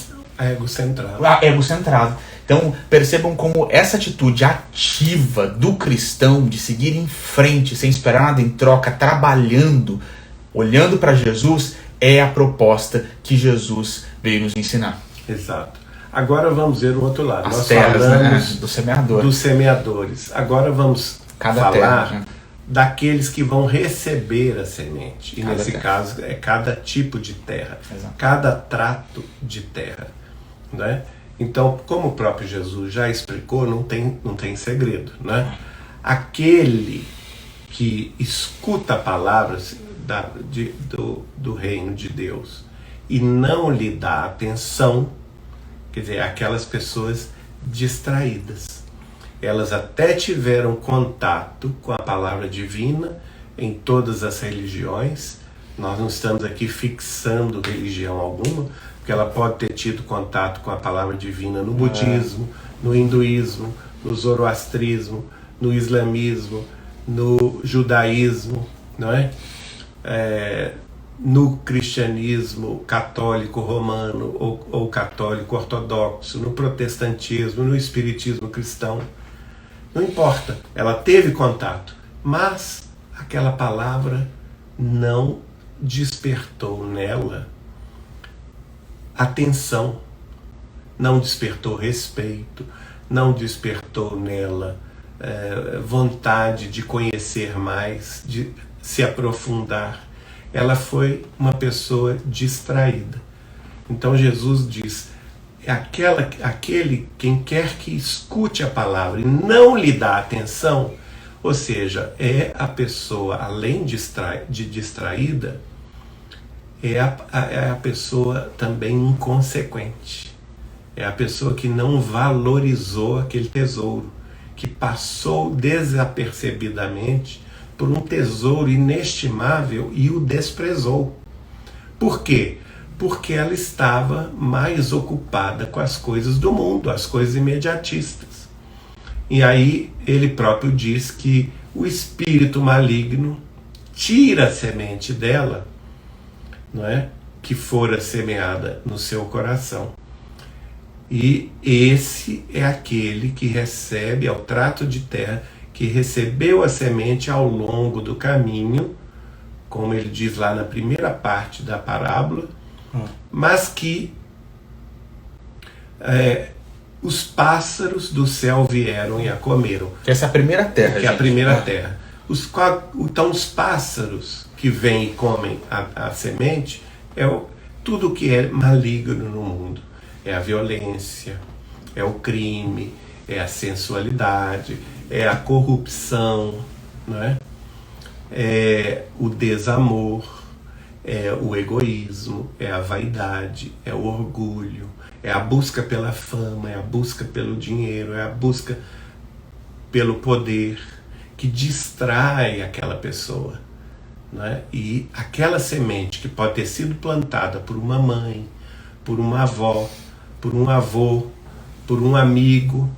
Egocentrado. Então, percebam como essa atitude ativa do cristão de seguir em frente, sem esperar nada em troca, trabalhando, olhando para Jesus, é a proposta que Jesus veio nos ensinar. Exato. Agora vamos ver o outro lado. As Nós terras, falamos do semeador. Dos semeadores. Agora vamos falar daqueles que vão receber a semente. E Cada nesse terra. caso é cada tipo de terra, Exato. cada trato de terra, né? Então, como o próprio Jesus já explicou, não tem segredo, né? Aquele que escuta palavras do reino de Deus e não lhe dá atenção, quer dizer, aquelas pessoas distraídas. Elas até tiveram contato com a palavra divina em todas as religiões. Nós não estamos aqui fixando religião alguma, porque ela pode ter tido contato com a palavra divina no budismo, no hinduísmo, no zoroastrismo, no islamismo, no judaísmo, não é? No cristianismo católico romano ou católico ortodoxo, no protestantismo, no espiritismo cristão. Não importa, ela teve contato, mas aquela palavra não despertou nela atenção, não despertou respeito, não despertou nela vontade de conhecer mais, de se aprofundar. Ela foi uma pessoa distraída. Então Jesus diz: quem quer que escute a palavra e não lhe dá atenção, ou seja, é a pessoa, além de distraída, é a pessoa também inconsequente. É a pessoa que não valorizou aquele tesouro, que passou desapercebidamente por um tesouro inestimável e o desprezou. Por quê? Porque ela estava mais ocupada com as coisas do mundo, as coisas imediatistas. E aí ele próprio diz que o espírito maligno tira a semente dela, não é? Que fora semeada no seu coração. E esse é aquele que recebe ao trato de terra, que recebeu a semente ao longo do caminho, como ele diz lá na primeira parte da parábola, mas que os pássaros do céu vieram e a comeram. Essa é a primeira terra, Que é a primeira terra. Então os pássaros que vêm e comem a semente tudo que é maligno no mundo. É a violência, é o crime, é a sensualidade, é a corrupção, não é? É o desamor, é o egoísmo, é a vaidade, é o orgulho, é a busca pela fama, é a busca pelo dinheiro, é a busca pelo poder, que distrai aquela pessoa, não é? E aquela semente que pode ter sido plantada por uma mãe, por uma avó, por um avô, por um amigo,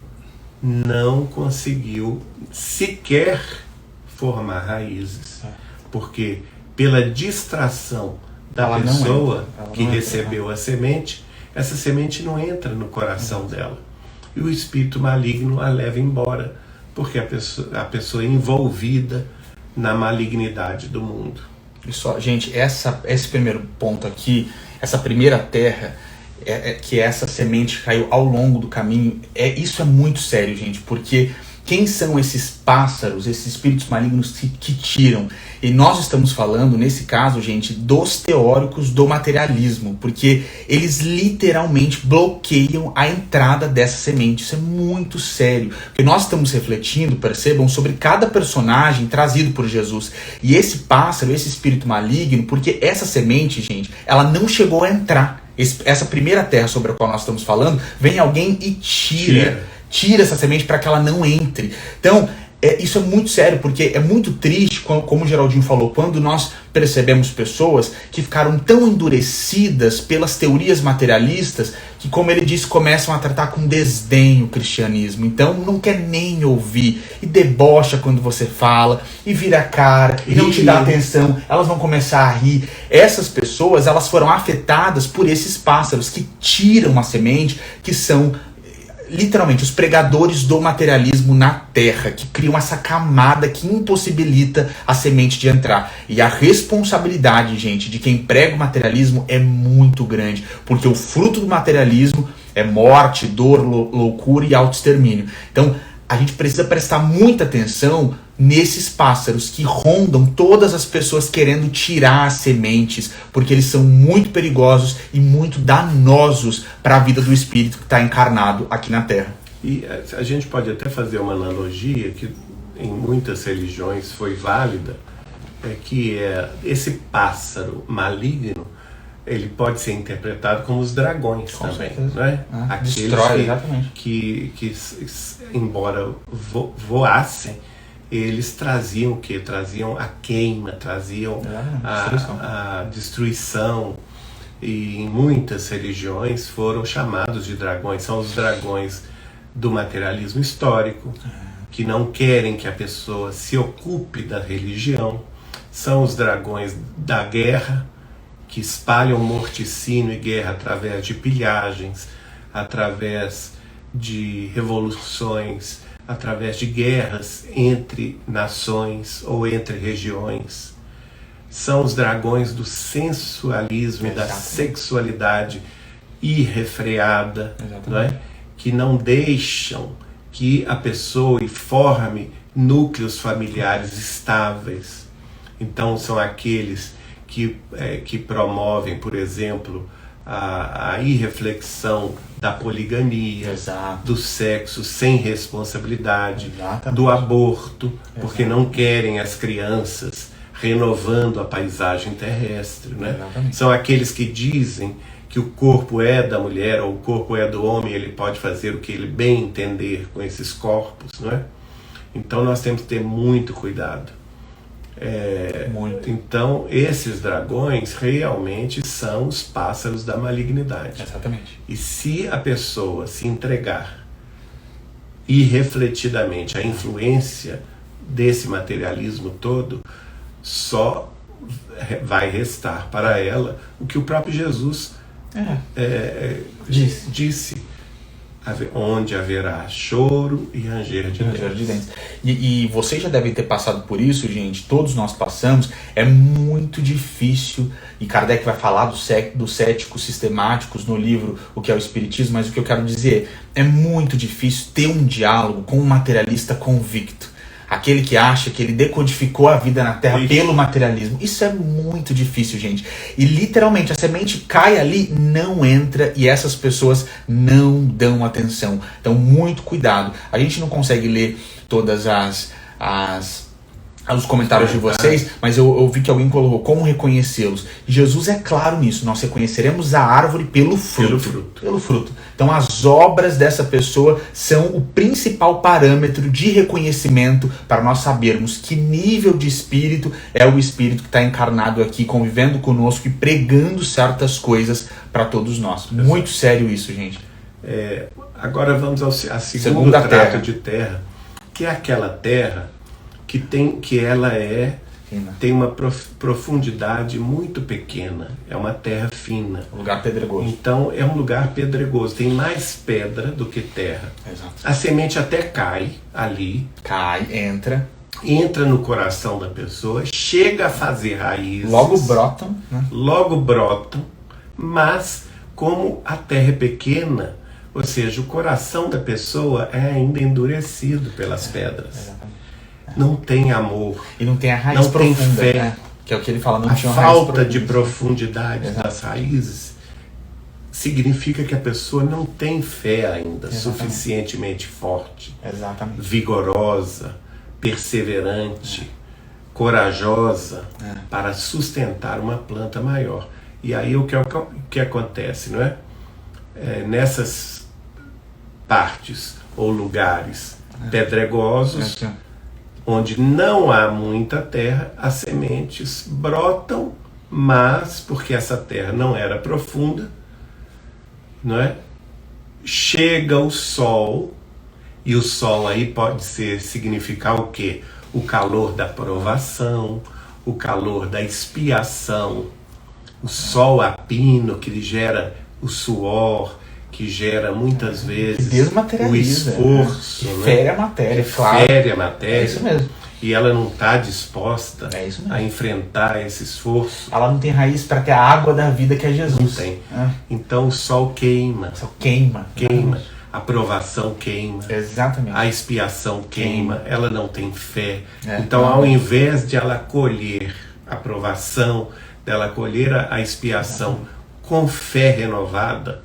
não conseguiu sequer formar raízes, porque pela distração da pessoa que recebeu a semente, essa semente não entra no coração dela, e o espírito maligno a leva embora, porque a pessoa é envolvida na malignidade do mundo. Isso, gente, esse primeiro ponto aqui, essa primeira terra, que essa semente caiu ao longo do caminho, isso é muito sério, gente, porque quem são esses pássaros, esses espíritos malignos que tiram? E nós estamos falando, nesse caso, gente, dos teóricos do materialismo, porque eles literalmente bloqueiam a entrada dessa semente. Isso é muito sério, porque nós estamos refletindo, percebam, sobre cada personagem trazido por Jesus. E esse pássaro, esse espírito maligno, porque essa semente, gente, ela não chegou a entrar. Essa primeira terra sobre a qual nós estamos falando, vem alguém e tira essa semente para que ela não entre. Então, isso é muito sério, porque é muito triste, como o Geraldinho falou, quando nós percebemos pessoas que ficaram tão endurecidas pelas teorias materialistas que, como ele disse, começam a tratar com desdém o cristianismo. Então não quer nem ouvir, e debocha quando você fala, e vira a cara, e não te dá atenção, elas vão começar a rir. Essas pessoas, elas foram afetadas por esses pássaros que tiram a semente, que são literalmente os pregadores do materialismo na terra, que criam essa camada que impossibilita a semente de entrar. E a responsabilidade, gente, de quem prega o materialismo é muito grande, porque o fruto do materialismo é morte, dor, loucura e autoextermínio. Então a gente precisa prestar muita atenção nesses pássaros que rondam todas as pessoas querendo tirar as sementes, porque eles são muito perigosos e muito danosos para a vida do espírito que está encarnado aqui na Terra. E a gente pode até fazer uma analogia que em muitas religiões foi válida, que esse pássaro maligno, ele pode ser interpretado como os dragões também, né? Aqueles destrói, exatamente. que embora voassem, eles traziam o quê? Traziam a queima, traziam a destruição. E em muitas religiões foram chamados de dragões. São os dragões do materialismo histórico, que não querem que a pessoa se ocupe da religião. São os dragões da guerra, que espalham morticínio e guerra através de pilhagens, através de revoluções, através de guerras entre nações ou entre regiões. São os dragões do sensualismo e da sexualidade irrefreada, não é? Que não deixam que a pessoa forme núcleos familiares estáveis. Então são aqueles que promovem, por exemplo, a irreflexão da poligamia, do sexo sem responsabilidade, do aborto, porque não querem as crianças renovando a paisagem terrestre, né? São aqueles que dizem que o corpo é da mulher ou o corpo é do homem, ele pode fazer o que ele bem entender com esses corpos, não é? Então nós temos que ter muito cuidado. Então esses dragões realmente são os pássaros da malignidade. Exatamente. E se a pessoa se entregar irrefletidamente à influência desse materialismo todo, só vai restar para ela o que o próprio Jesus disse: onde haverá choro e ranger de dentes. E vocês já devem ter passado por isso, gente. Todos nós passamos. É muito difícil. E Kardec vai falar dos céticos sistemáticos no livro O que é o Espiritismo. Mas o que eu quero dizer é muito difícil ter um diálogo com um materialista convicto. Aquele que acha que ele decodificou a vida na Terra pelo materialismo. Isso é muito difícil, gente. E literalmente a semente cai ali, não entra, e essas pessoas não dão atenção. Então muito cuidado. A gente não consegue ler todas os comentários de vocês, mas eu vi que alguém colocou como reconhecê-los. Jesus é claro nisso. Nós reconheceremos a árvore pelo fruto. Então as obras dessa pessoa são o principal parâmetro de reconhecimento para nós sabermos que nível de espírito é o espírito que está encarnado aqui, convivendo conosco e pregando certas coisas para todos nós. Exato. Muito sério isso, gente. Agora vamos ao segundo trato de terra, que é aquela terra que ela tem uma profundidade muito pequena. É uma terra fina. Um lugar pedregoso. Então é um lugar pedregoso. Tem mais pedra do que terra. Exato. A semente até cai ali. Entra no coração da pessoa, chega a fazer raízes. Logo brotam, né? Mas como a terra é pequena, ou seja, o coração da pessoa é ainda endurecido pelas pedras. Exatamente. Não tem amor. E não tem a raiz profunda, tem fé. Né? Que é o que ele fala, não a tinha falta de profundidade das raízes significa que a pessoa não tem fé ainda suficientemente forte, vigorosa, perseverante, corajosa para sustentar uma planta maior. E aí o que acontece, não é? Nessas partes ou lugares pedregosos, onde não há muita terra, as sementes brotam, mas porque essa terra não era profunda, não é? Chega o sol, e o sol aí pode significar o quê? O calor da provação, o calor da expiação, o sol apino que gera o suor, que gera muitas vezes o esforço, que fere a matéria, fere a matéria. É isso mesmo. E ela não está disposta a enfrentar esse esforço. Ela não tem raiz para ter a água da vida que é Jesus. Não tem. Então o sol queima. O sol queima. a provação queima, Exatamente. a expiação queima, ela não tem fé. É. Então, ao invés de ela colher a provação, dela colher a expiação com fé renovada,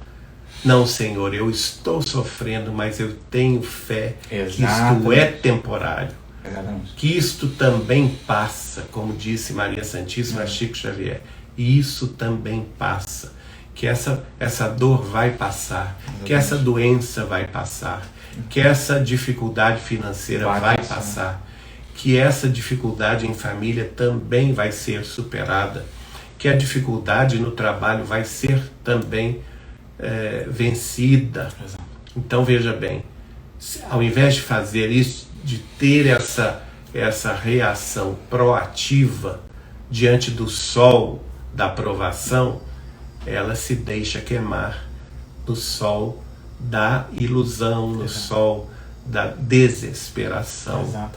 não, Senhor, eu estou sofrendo, mas eu tenho fé que isto é temporário. Exatamente. Que isto também passa, como disse Maria Santíssima, Chico Xavier, isso também passa. Que essa dor vai passar, que essa doença vai passar, que essa dificuldade financeira vai passar, que essa dificuldade em família também vai ser superada, que a dificuldade no trabalho vai ser também vencida. Exato. Então veja bem, ao invés de fazer isso, de ter essa reação proativa diante do sol da provação, ela se deixa queimar no sol da ilusão, no sol da desesperação,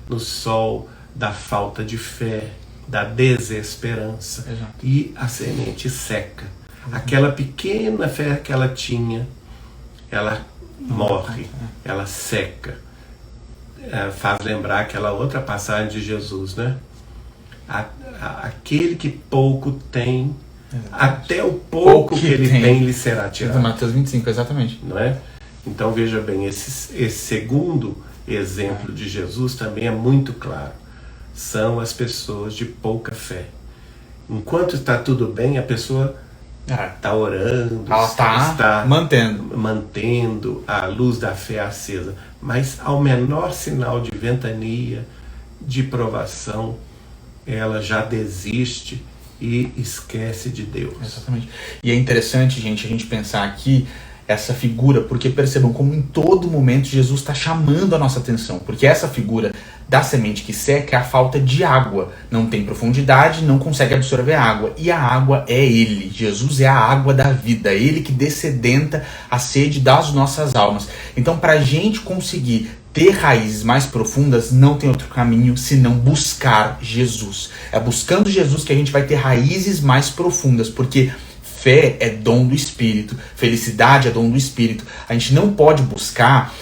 no sol da falta de fé, da desesperança. Exato. E a semente seca. Aquela pequena fé que ela tinha, ela morre, ela seca. Faz lembrar aquela outra passagem de Jesus, né? Aquele que pouco tem, até o pouco que ele tem lhe será tirado. Mateus 25, exatamente. Não é? Então veja bem, esse segundo exemplo de Jesus também é muito claro. São as pessoas de pouca fé. Enquanto está tudo bem, a pessoa está orando, ela está mantendo a luz da fé acesa. Mas ao menor sinal de ventania, de provação, ela já desiste e esquece de Deus. Exatamente. E é interessante, gente, a gente pensar aqui essa figura, porque percebam como em todo momento Jesus está chamando a nossa atenção, porque essa figura da semente que seca é a falta de água, não tem profundidade, não consegue absorver água, e a água é Ele. Jesus é a água da vida, Ele que dessedenta a sede das nossas almas. Então, para a gente conseguir ter raízes mais profundas, não tem outro caminho senão buscar Jesus. É buscando Jesus que a gente vai ter raízes mais profundas, porque fé é dom do Espírito, felicidade é dom do Espírito. A gente não pode buscar,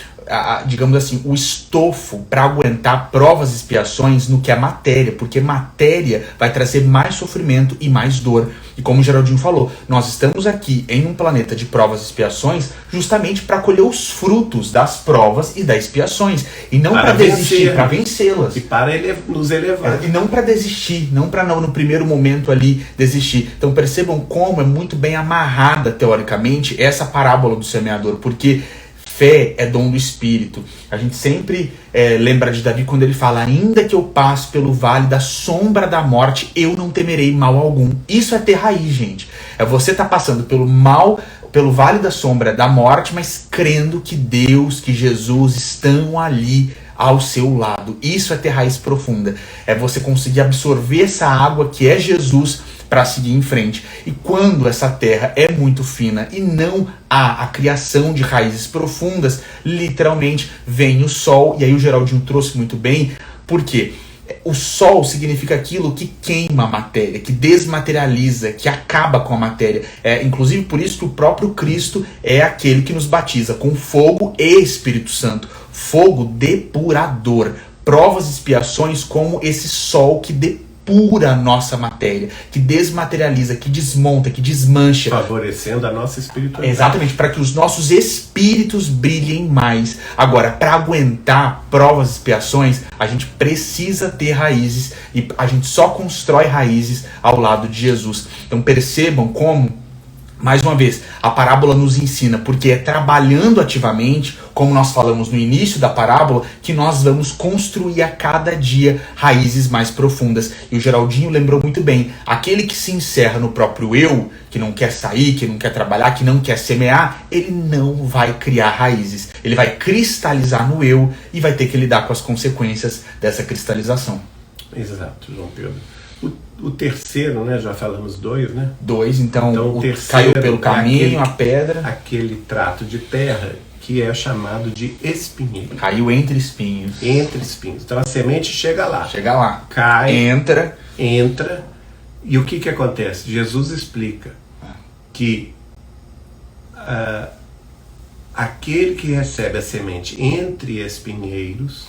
digamos assim, o estofo para aguentar provas e expiações no que é matéria, porque matéria vai trazer mais sofrimento e mais dor. E como o Geraldinho falou, nós estamos aqui em um planeta de provas e expiações justamente para colher os frutos das provas e das expiações, e não para desistir, para vencê-las. E para nos elevar. E não para desistir, não para no primeiro momento ali desistir. Então percebam como é muito bem amarrada teoricamente essa parábola do semeador, porque fé é dom do Espírito. A gente sempre lembra de Davi quando ele fala: ainda que eu passe pelo vale da sombra da morte, eu não temerei mal algum. Isso é ter raiz, gente. É você estar passando pelo vale da sombra da morte, mas crendo que Deus, que Jesus estão ali ao seu lado. Isso é ter raiz profunda. É você conseguir absorver essa água que é Jesus para seguir em frente. E quando essa terra é muito fina e não há a criação de raízes profundas, literalmente vem o sol. E aí o Geraldinho trouxe muito bem, porque o sol significa aquilo que queima a matéria, que desmaterializa, que acaba com a matéria. Inclusive por isso que o próprio Cristo é aquele que nos batiza com fogo e Espírito Santo. Fogo depurador. Provas e expiações como esse sol que depura a nossa matéria, que desmaterializa, que desmonta, que desmancha. Favorecendo a nossa espiritualidade. Exatamente, para que os nossos espíritos brilhem mais. Agora, para aguentar provas e expiações, a gente precisa ter raízes, e a gente só constrói raízes ao lado de Jesus. Então percebam como, mais uma vez, a parábola nos ensina, porque é trabalhando ativamente, como nós falamos no início da parábola, que nós vamos construir a cada dia raízes mais profundas. E o Geraldinho lembrou muito bem, aquele que se encerra no próprio eu, que não quer sair, que não quer trabalhar, que não quer semear, ele não vai criar raízes. Ele vai cristalizar no eu e vai ter que lidar com as consequências dessa cristalização. Exato, João Pedro. O terceiro, né? Já falamos dois, né? Dois, então o caiu pelo caminho, a pedra. Aquele trato de terra que é chamado de espinheiro. Caiu entre espinhos. Entre espinhos. Então a semente chega lá. Chega lá. Cai. Entra. E o que acontece? Jesus explica que aquele que recebe a semente entre espinheiros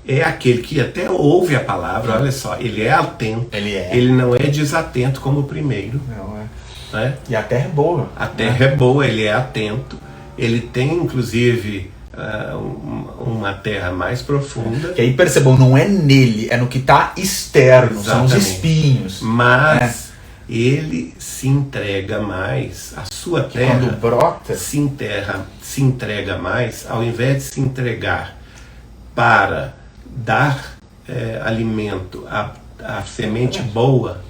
é aquele que até ouve a palavra, olha só, ele é atento, ele não é desatento como o primeiro. Não é. Né? E a terra é boa. A terra é boa, ele é atento, ele tem inclusive uma terra mais profunda. Que aí percebam, não é nele, é no que está externo, Exatamente. são os espinhos. Mas ele se entrega mais, a sua terra Quando brota, se entrega mais, ao invés de se entregar para dar alimento à semente boa,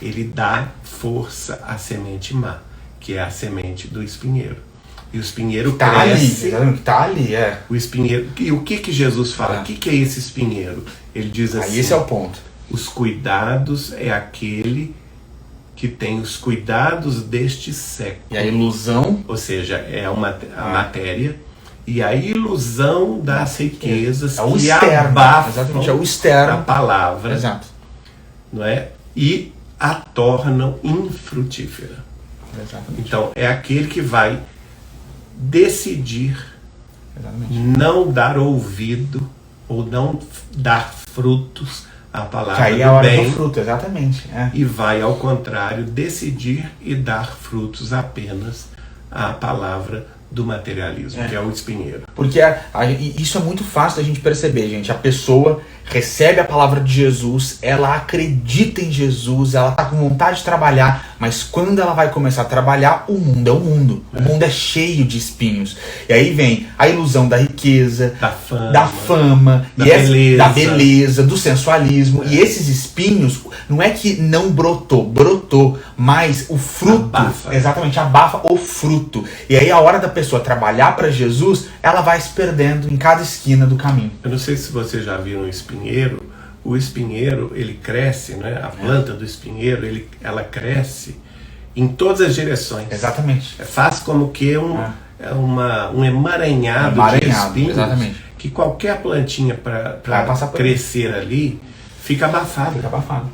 ele dá força à semente má, que é a semente do espinheiro. E o espinheiro cresce. Tá ali, é. O espinheiro. E o que Jesus fala? O que é esse espinheiro? Ele diz assim: aí esse é o ponto. Os cuidados é aquele que tem os cuidados deste século. E a ilusão, ou seja, é a matéria, e a ilusão das riquezas é o que externo, abafam exatamente, é o externo. a palavra, exato. não é? E a tornam infrutífera. Exatamente. Então, é aquele que vai decidir Exatamente. não dar ouvido ou não dar frutos à Que palavra aí é do a hora bem, do fruto, exatamente. É. e vai, ao contrário, decidir e dar frutos apenas à palavra do materialismo, que é o espinheiro. Porque isso é muito fácil da gente perceber, gente. A pessoa recebe a palavra de Jesus, ela acredita em Jesus, ela está com vontade de trabalhar, mas quando ela vai começar a trabalhar, o mundo é o mundo. O mundo é cheio de espinhos. E aí vem a ilusão da riqueza, da fama da beleza, do sensualismo. E esses espinhos, não é que não brotou, mas o fruto, exatamente, abafa o fruto. E aí a hora da pessoa trabalhar para Jesus, ela vai se perdendo em cada esquina do caminho. Eu não sei se você já viu um espinheiro. O espinheiro, ele cresce, né? A planta do espinheiro, ela cresce em todas as direções. Exatamente. Faz como que um emaranhado de espinhos, exatamente. Que qualquer plantinha para crescer ali fica abafado.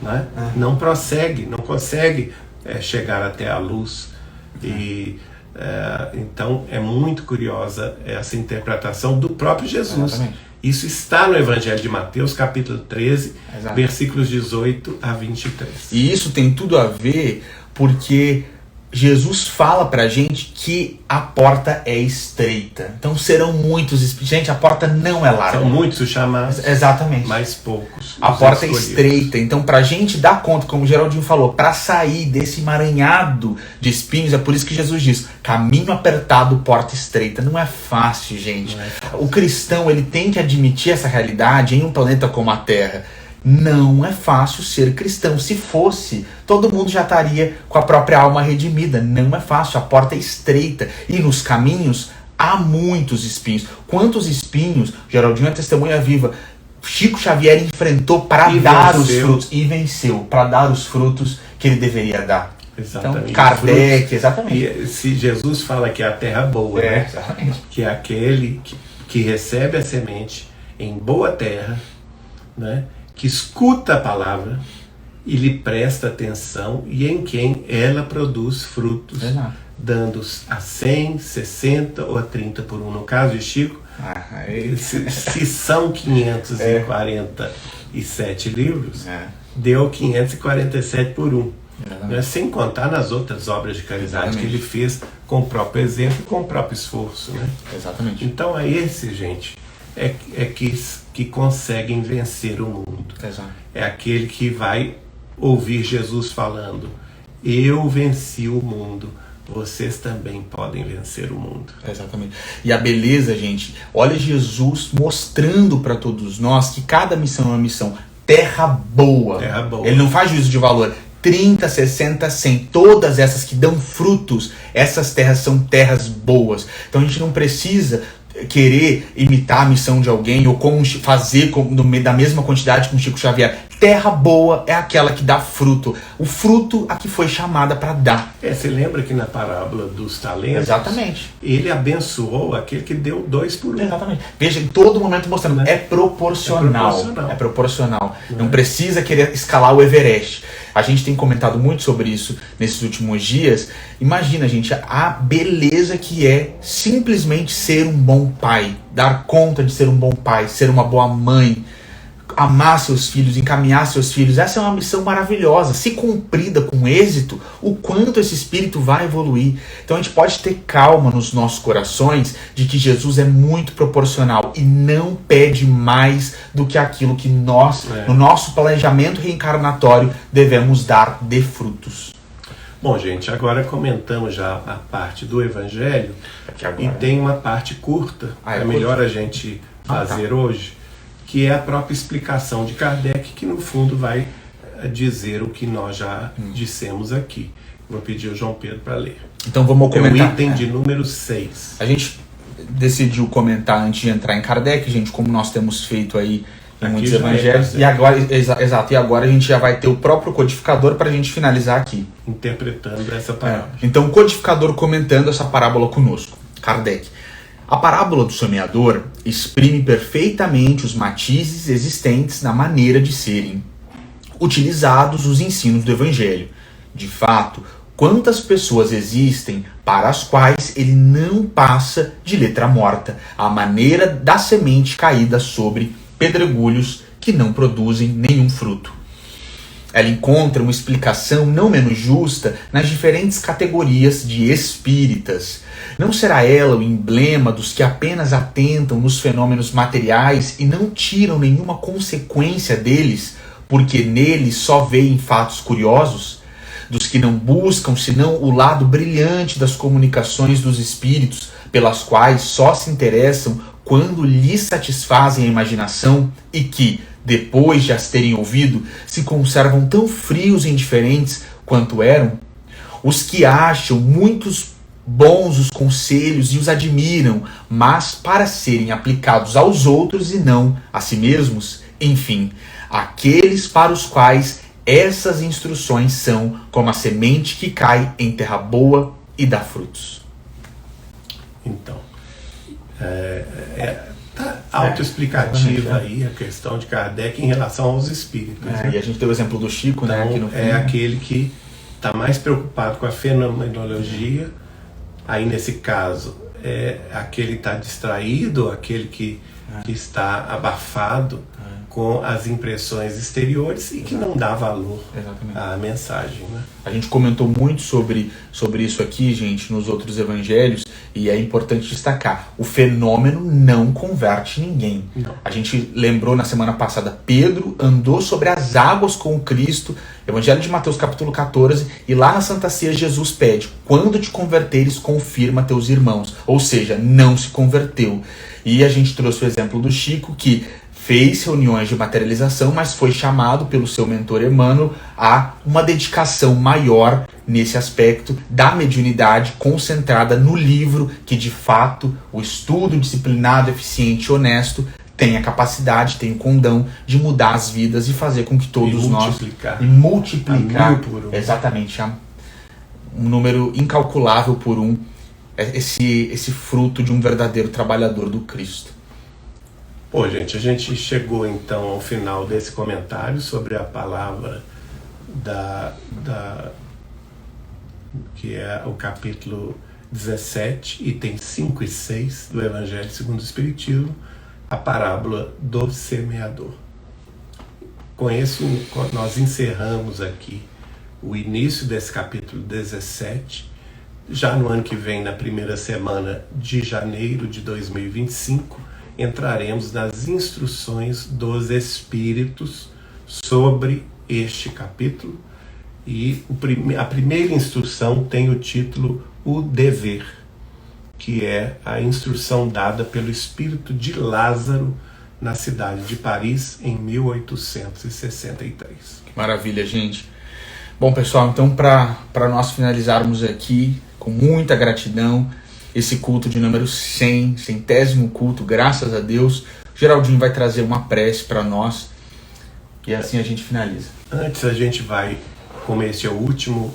Né? Não prossegue, não consegue chegar até a luz. E então é muito curiosa essa interpretação do próprio Jesus. Exatamente. Isso está no Evangelho de Mateus, capítulo 13, Exato. Versículos 18 a 23. E isso tem tudo a ver porque Jesus fala pra gente que a porta é estreita. Então serão muitos espinhos. Gente, a porta não é larga. São muitos os chamados, exatamente, mas poucos. A porta é estreita. Então, pra gente dar conta, como o Geraldinho falou, pra sair desse emaranhado de espinhos, é por isso que Jesus diz: caminho apertado, porta estreita. Não é fácil, gente. O cristão, ele tem que admitir essa realidade em um planeta como a Terra. Não é fácil ser cristão. Se fosse, todo mundo já estaria com a própria alma redimida. Não é fácil, a porta é estreita. E nos caminhos há muitos espinhos. Quantos espinhos, Geraldinho é testemunha viva, Chico Xavier enfrentou para dar os frutos. E venceu, para dar os frutos que ele deveria dar. Exatamente. Então, Kardec, exatamente. E se Jesus fala que é a terra boa, né? Exatamente. Que é aquele que recebe a semente em boa terra, né? Que escuta a palavra e lhe presta atenção, e em quem ela produz frutos, dando a 100, 60 ou a 30 por um. No caso de Chico, se são 547 livros, deu 547 por um. Né? Sem contar nas outras obras de caridade que ele fez com o próprio exemplo e com o próprio esforço. Né? Exatamente. Então é esse, gente, que conseguem vencer o mundo. Exato. É aquele que vai ouvir Jesus falando: eu venci o mundo, vocês também podem vencer o mundo. Exatamente. E a beleza, gente, olha Jesus mostrando para todos nós que cada missão é uma missão terra boa. Terra boa. Ele não faz juízo de valor. 30, 60, 100, todas essas que dão frutos, essas terras são terras boas. Então a gente não precisa querer imitar a missão de alguém ou fazer da mesma quantidade com Chico Xavier. Terra boa é aquela que dá fruto. O fruto a que foi chamada para dar. Você lembra que na parábola dos talentos, exatamente, ele abençoou aquele que deu 2 por 1. Exatamente. Veja, em todo momento mostrando, é proporcional. É proporcional. Não precisa querer escalar o Everest. A gente tem comentado muito sobre isso nesses últimos dias. Imagina, gente, a beleza que é simplesmente ser um bom pai, dar conta de ser um bom pai, ser uma boa mãe, amar seus filhos, encaminhar seus filhos. Essa é uma missão maravilhosa. Se cumprida com êxito, o quanto esse espírito vai evoluir. Então a gente pode ter calma nos nossos corações de que Jesus é muito proporcional e não pede mais do que aquilo que nós, no nosso planejamento reencarnatório, devemos dar de frutos. Bom, gente, agora comentamos já a parte do Evangelho e tem uma parte curta, é melhor a gente fazer hoje, que é a própria explicação de Kardec, que no fundo vai dizer o que nós já dissemos aqui. Vou pedir ao João Pedro para ler. Então vamos comentar. É o item de número 6. A gente decidiu comentar antes de entrar em Kardec, gente, como nós temos feito aí em muitos evangelhos. E agora, exato, e agora a gente já vai ter o próprio codificador para a gente finalizar aqui. Interpretando essa parábola. Então o codificador comentando essa parábola conosco. Kardec. A parábola do semeador exprime perfeitamente os matizes existentes na maneira de serem utilizados os ensinos do Evangelho. De fato, quantas pessoas existem para as quais ele não passa de letra morta, à maneira da semente caída sobre pedregulhos que não produzem nenhum fruto. Ela encontra uma explicação não menos justa nas diferentes categorias de espíritas. Não será ela o emblema dos que apenas atentam nos fenômenos materiais e não tiram nenhuma consequência deles, porque neles só veem fatos curiosos? Dos que não buscam senão o lado brilhante das comunicações dos espíritos, pelas quais só se interessam quando lhes satisfazem a imaginação e que, depois de as terem ouvido, se conservam tão frios e indiferentes quanto eram? Os que acham muitos bons os conselhos e os admiram, mas para serem aplicados aos outros e não a si mesmos? Enfim, aqueles para os quais essas instruções são como a semente que cai em terra boa e dá frutos. Então, tá autoexplicativa aí a questão de Kardec em relação aos espíritos. Né? E a gente tem o exemplo do Chico, então, né? Aqui no é aquele que está mais preocupado com a fenomenologia. Aí, nesse caso, é aquele que está distraído, aquele que está abafado com as impressões exteriores e que não dá valor à mensagem. Né? A gente comentou muito sobre isso aqui, gente, nos outros evangelhos, e é importante destacar, o fenômeno não converte ninguém. Não. A gente lembrou na semana passada, Pedro andou sobre as águas com o Cristo, Evangelho de Mateus capítulo 14, e lá na Santa Ceia Jesus pede, quando te converteres, confirma teus irmãos. Ou seja, não se converteu. E a gente trouxe o exemplo do Chico, que fez reuniões de materialização, mas foi chamado pelo seu mentor Emmanuel a uma dedicação maior nesse aspecto da mediunidade concentrada no livro, que de fato o estudo disciplinado, eficiente e honesto tem a capacidade, tem o condão de mudar as vidas e fazer com que todos nós... E multiplicar por um. Exatamente, um número incalculável por um, esse fruto de um verdadeiro trabalhador do Cristo. Bom, gente, a gente chegou então ao final desse comentário sobre a palavra que é o capítulo 17, itens 5 e 6 do Evangelho segundo o Espiritismo, a parábola do semeador. Com isso, nós encerramos aqui o início desse capítulo 17. Já no ano que vem, na primeira semana de janeiro de 2025, entraremos nas instruções dos Espíritos sobre este capítulo. E a primeira instrução tem o título O Dever, que é a instrução dada pelo espírito de Lázaro na cidade de Paris em 1863. Maravilha, gente. Bom, pessoal, então para nós finalizarmos aqui com muita gratidão, esse culto de número 100, centésimo culto, graças a Deus, Geraldinho vai trazer uma prece para nós e assim a gente finaliza. Antes a gente vai, como este é o último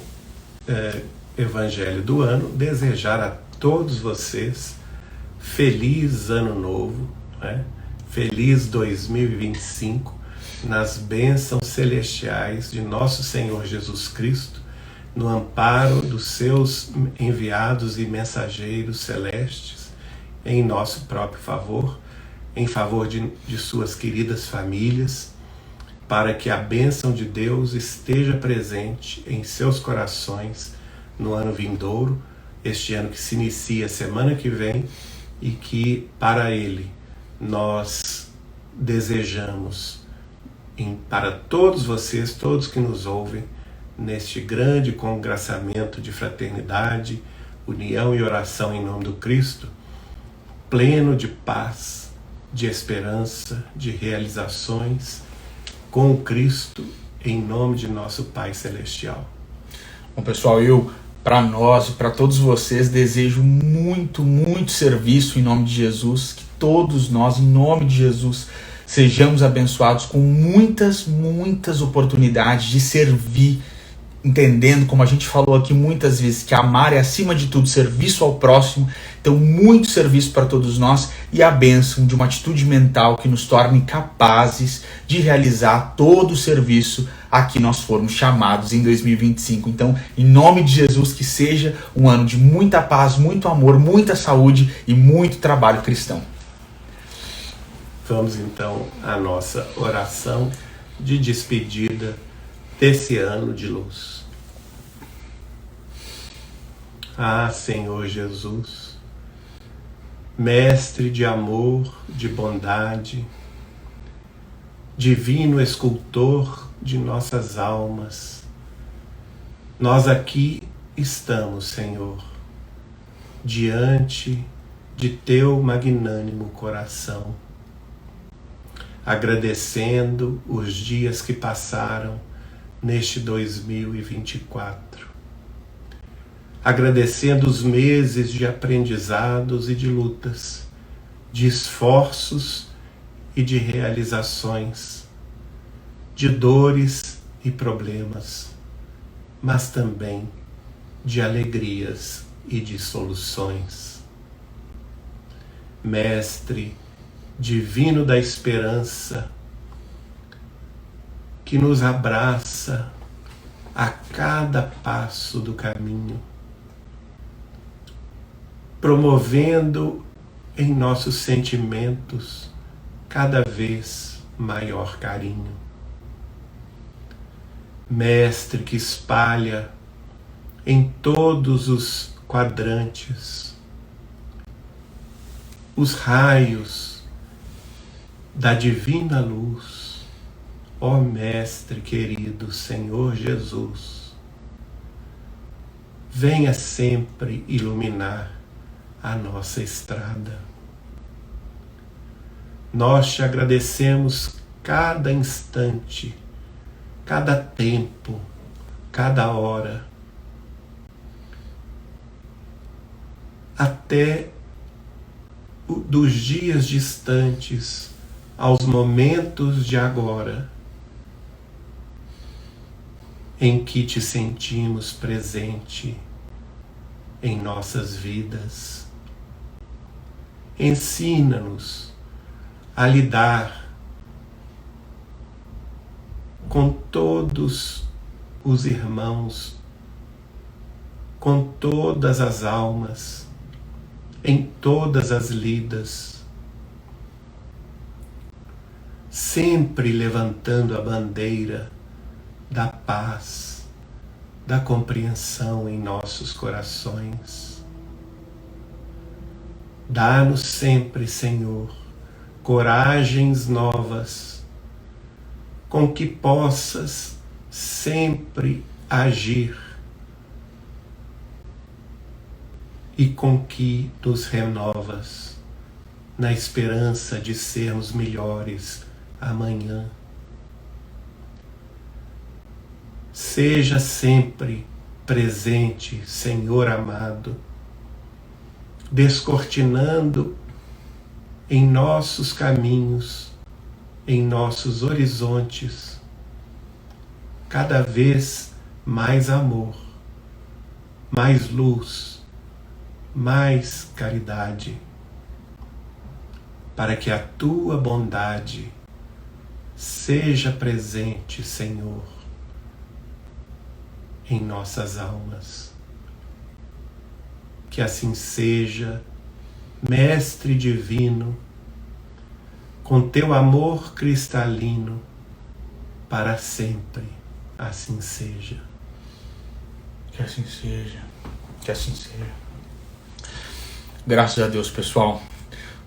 evangelho do ano, desejar a todos vocês feliz ano novo, né? Feliz 2025, nas bênçãos celestiais de nosso Senhor Jesus Cristo, no amparo dos seus enviados e mensageiros celestes, em nosso próprio favor, em favor de suas queridas famílias, para que a bênção de Deus esteja presente em seus corações no ano vindouro, este ano que se inicia semana que vem, e que para ele nós desejamos, para todos vocês, todos que nos ouvem, neste grande congraçamento de fraternidade, união e oração em nome do Cristo, pleno de paz, de esperança, de realizações, com o Cristo, em nome de nosso Pai Celestial. Bom, pessoal, eu, para nós e para todos vocês, desejo muito, muito serviço em nome de Jesus, que todos nós, em nome de Jesus, sejamos abençoados com muitas, muitas oportunidades de servir, entendendo, como a gente falou aqui muitas vezes, que amar é acima de tudo serviço ao próximo. Então, muito serviço para todos nós e a bênção de uma atitude mental que nos torne capazes de realizar todo o serviço a que nós formos chamados em 2025. Então, em nome de Jesus, que seja um ano de muita paz, muito amor, muita saúde e muito trabalho cristão. Vamos então à nossa oração de despedida desse ano de luz. Ah, Senhor Jesus, Mestre de amor, de bondade, Divino escultor de nossas almas, nós aqui estamos, Senhor, diante de Teu magnânimo coração, agradecendo os dias que passaram neste 2024, agradecendo os meses de aprendizados e de lutas, de esforços e de realizações, de dores e problemas, mas também de alegrias e de soluções. Mestre divino da esperança, que nos abraça a cada passo do caminho, promovendo em nossos sentimentos cada vez maior carinho. Mestre que espalha em todos os quadrantes os raios da divina luz, ó Mestre querido Senhor Jesus, venha sempre iluminar a nossa estrada. Nós te agradecemos cada instante, cada tempo, cada hora, até dos dias distantes aos momentos de agora, em que te sentimos presente em nossas vidas. Ensina-nos a lidar com todos os irmãos, com todas as almas, em todas as lidas, sempre levantando a bandeira da paz, da compreensão em nossos corações. Dá-nos sempre, Senhor, coragens novas, com que possas sempre agir e com que nos renovas na esperança de sermos melhores amanhã. Seja sempre presente, Senhor amado, descortinando em nossos caminhos, em nossos horizontes, cada vez mais amor, mais luz, mais caridade, para que a tua bondade seja presente, Senhor, em nossas almas. Que assim seja, Mestre Divino, com teu amor cristalino, para sempre, assim seja. Que assim seja. Que assim seja. Graças a Deus, pessoal.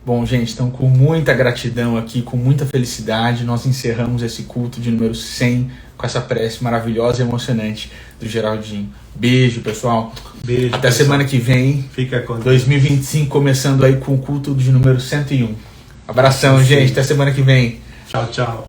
Bom, gente, então com muita gratidão aqui, com muita felicidade, nós encerramos esse culto de número 100 com essa prece maravilhosa e emocionante do Geraldinho. Beijo, pessoal. Beijo. Até pessoal. semana que vem. Fica com Deus. 2025, começando aí com o culto de número 101. Abração, gente. Até semana que vem. Tchau, tchau.